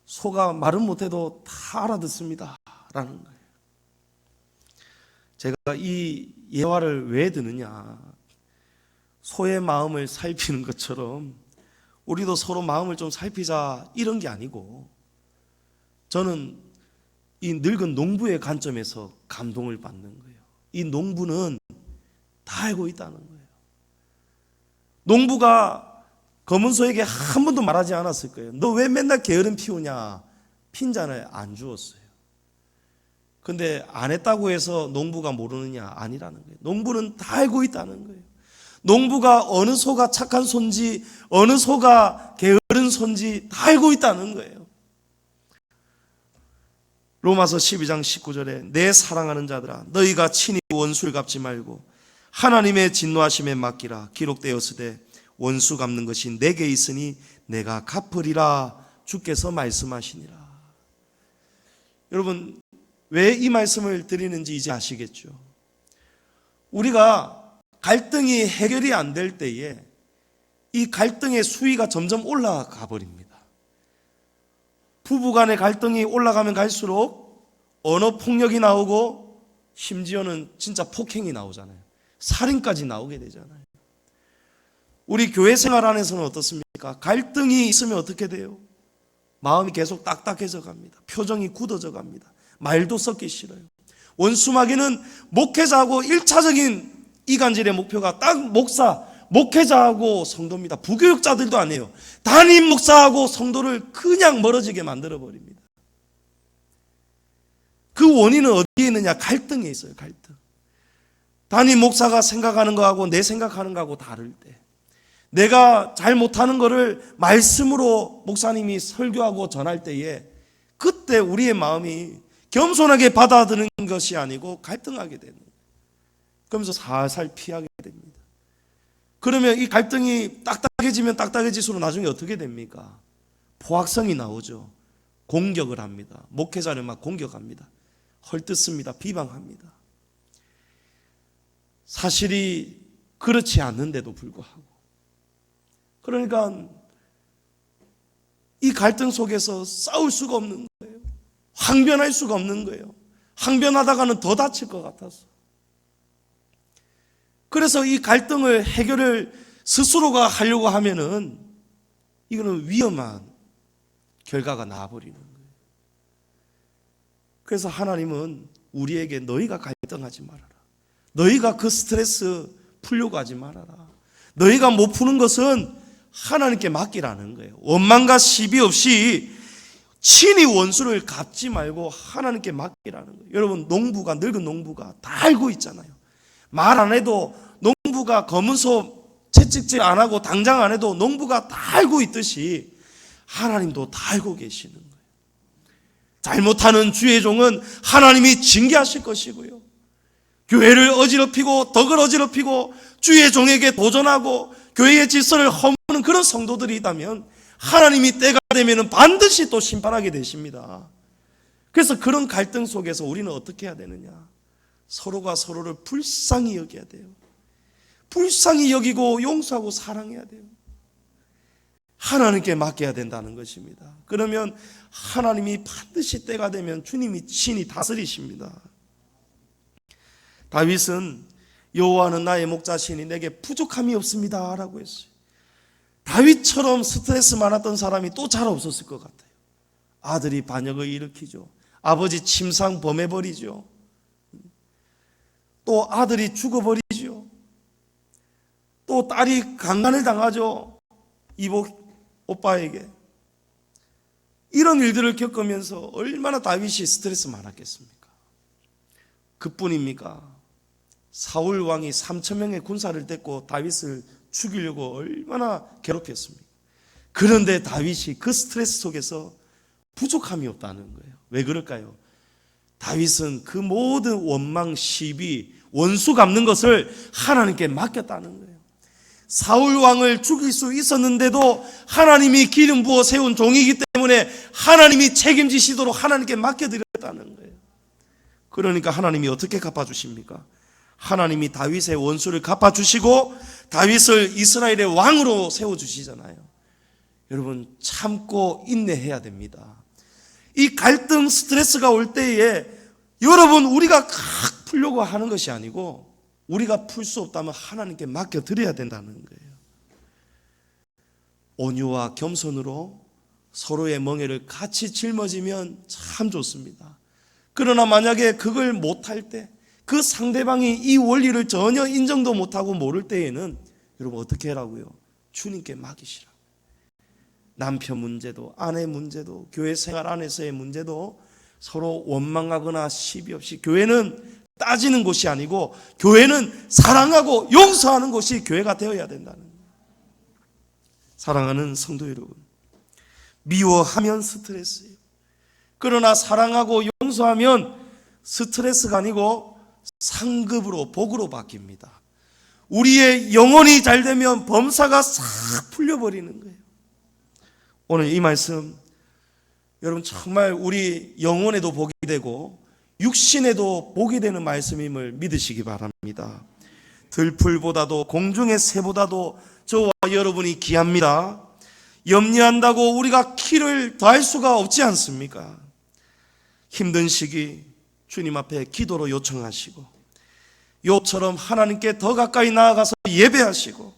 소가 말은 못해도 다 알아듣습니다 라는 거예요. 제가 이 예화를 왜 드느냐, 소의 마음을 살피는 것처럼 우리도 서로 마음을 좀 살피자 이런 게 아니고, 저는 이 늙은 농부의 관점에서 감동을 받는 거예요. 이 농부는 다 알고 있다는 거예요. 농부가 검은 소에게 한 번도 말하지 않았을 거예요. 너 왜 맨날 게으름 피우냐? 핀잔을 안 주었어요. 근데 안 했다고 해서 농부가 모르느냐? 아니라는 거예요. 농부는 다 알고 있다는 거예요. 농부가 어느 소가 착한 소인지 어느 소가 게으른 소인지 다 알고 있다는 거예요. 로마서 12장 19절에 내 사랑하는 자들아 너희가 친히 원수를 갚지 말고 하나님의 진노하심에 맡기라. 기록되었으되 원수 갚는 것이 내게 있으니 내가 갚으리라 주께서 말씀하시니라. 여러분, 왜 이 말씀을 드리는지 이제 아시겠죠? 우리가 갈등이 해결이 안 될 때에 이 갈등의 수위가 점점 올라가 버립니다. 부부 간의 갈등이 올라가면 갈수록 언어 폭력이 나오고 심지어는 진짜 폭행이 나오잖아요. 살인까지 나오게 되잖아요. 우리 교회 생활 안에서는 어떻습니까? 갈등이 있으면 어떻게 돼요? 마음이 계속 딱딱해져 갑니다. 표정이 굳어져 갑니다. 말도 섞기 싫어요. 원수마귀는 목회자하고 1차적인 이간질의 목표가 딱 목회자하고 성도입니다. 부교육자들도 아니에요. 담임 목사하고 성도를 그냥 멀어지게 만들어버립니다. 그 원인은 어디에 있느냐? 갈등에 있어요. 갈등. 담임 목사가 생각하는 거하고 내 생각하는 거하고 다를 때, 내가 잘못하는 거를 말씀으로 목사님이 설교하고 전할 때에 그때 우리의 마음이 겸손하게 받아들이는 것이 아니고 갈등하게 되는 거예요. 그러면서 살살 피하게 됩니다. 그러면 이 갈등이 딱딱해지면 딱딱해질수록 나중에 어떻게 됩니까? 포악성이 나오죠. 공격을 합니다. 목회자를 막 공격합니다. 헐뜯습니다. 비방합니다. 사실이 그렇지 않는데도 불구하고. 그러니까 이 갈등 속에서 싸울 수가 없는 거예요. 항변할 수가 없는 거예요. 항변하다가는 더 다칠 것 같아서. 그래서 이 갈등을 해결을 스스로가 하려고 하면은 이거는 위험한 결과가 나와버리는 거예요. 그래서 하나님은 우리에게 너희가 갈등하지 말아라. 너희가 그 스트레스 풀려고 하지 말아라. 너희가 못 푸는 것은 하나님께 맡기라는 거예요. 원망과 시비 없이 친히 원수를 갚지 말고 하나님께 맡기라는 거예요. 여러분, 늙은 농부가 다 알고 있잖아요. 말 안 해도 농부가 검은 소 채찍질 안 하고 당장 안 해도 농부가 다 알고 있듯이 하나님도 다 알고 계시는 거예요. 잘못하는 주의 종은 하나님이 징계하실 것이고요. 교회를 어지럽히고 덕을 어지럽히고 주의 종에게 도전하고 교회의 질서를 허무는 그런 성도들이 있다면 하나님이 때가 되면 반드시 또 심판하게 되십니다. 그래서 그런 갈등 속에서 우리는 어떻게 해야 되느냐? 서로가 서로를 불쌍히 여겨야 돼요. 불쌍히 여기고 용서하고 사랑해야 돼요. 하나님께 맡겨야 된다는 것입니다. 그러면 하나님이 반드시 때가 되면 주님이 친히 다스리십니다. 다윗은 여호와는 나의 목자시니 내게 부족함이 없습니다 라고 했어요. 다윗처럼 스트레스 많았던 사람이 또 잘 없었을 것 같아요. 아들이 반역을 일으키죠. 아버지 침상 범해버리죠. 또 아들이 죽어버리죠. 또 딸이 강간을 당하죠. 이복 오빠에게. 이런 일들을 겪으면서 얼마나 다윗이 스트레스 많았겠습니까? 그뿐입니까? 사울 왕이 3,000명의 군사를 데리고 다윗을 죽이려고 얼마나 괴롭혔습니까? 그런데 다윗이 그 스트레스 속에서 부족함이 없다는 거예요. 왜 그럴까요? 다윗은 그 모든 원망, 시비, 원수 갚는 것을 하나님께 맡겼다는 거예요. 사울 왕을 죽일 수 있었는데도 하나님이 기름 부어 세운 종이기 때문에 하나님이 책임지시도록 하나님께 맡겨드렸다는 거예요. 그러니까 하나님이 어떻게 갚아주십니까? 하나님이 다윗의 원수를 갚아주시고 다윗을 이스라엘의 왕으로 세워주시잖아요. 여러분, 참고 인내해야 됩니다. 이 갈등, 스트레스가 올 때에 여러분, 우리가 칵 풀려고 하는 것이 아니고 우리가 풀 수 없다면 하나님께 맡겨드려야 된다는 거예요. 온유와 겸손으로 서로의 멍에를 같이 짊어지면 참 좋습니다. 그러나 만약에 그걸 못할 때, 그 상대방이 이 원리를 전혀 인정도 못하고 모를 때에는 여러분 어떻게 하라고요? 주님께 맡기시라. 남편 문제도, 아내 문제도, 교회 생활 안에서의 문제도 서로 원망하거나 시비 없이, 교회는 따지는 곳이 아니고 교회는 사랑하고 용서하는 곳이 교회가 되어야 된다는 거예요. 사랑하는 성도 여러분, 미워하면 스트레스예요. 그러나 사랑하고 용서하면 스트레스가 아니고 상급으로, 복으로 바뀝니다. 우리의 영혼이 잘 되면 범사가 싹 풀려버리는 거예요. 오늘 이 말씀 여러분 정말 우리 영혼에도 복이 되고 육신에도 복이 되는 말씀임을 믿으시기 바랍니다. 들풀보다도 공중의 새보다도 저와 여러분이 귀합니다. 염려한다고 우리가 키를 더할 수가 없지 않습니까? 힘든 시기 주님 앞에 기도로 요청하시고 욥처럼 하나님께 더 가까이 나아가서 예배하시고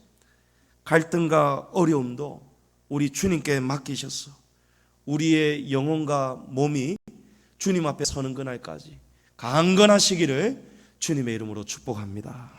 갈등과 어려움도 우리 주님께 맡기셔서 우리의 영혼과 몸이 주님 앞에 서는 그날까지 강건하시기를 주님의 이름으로 축복합니다.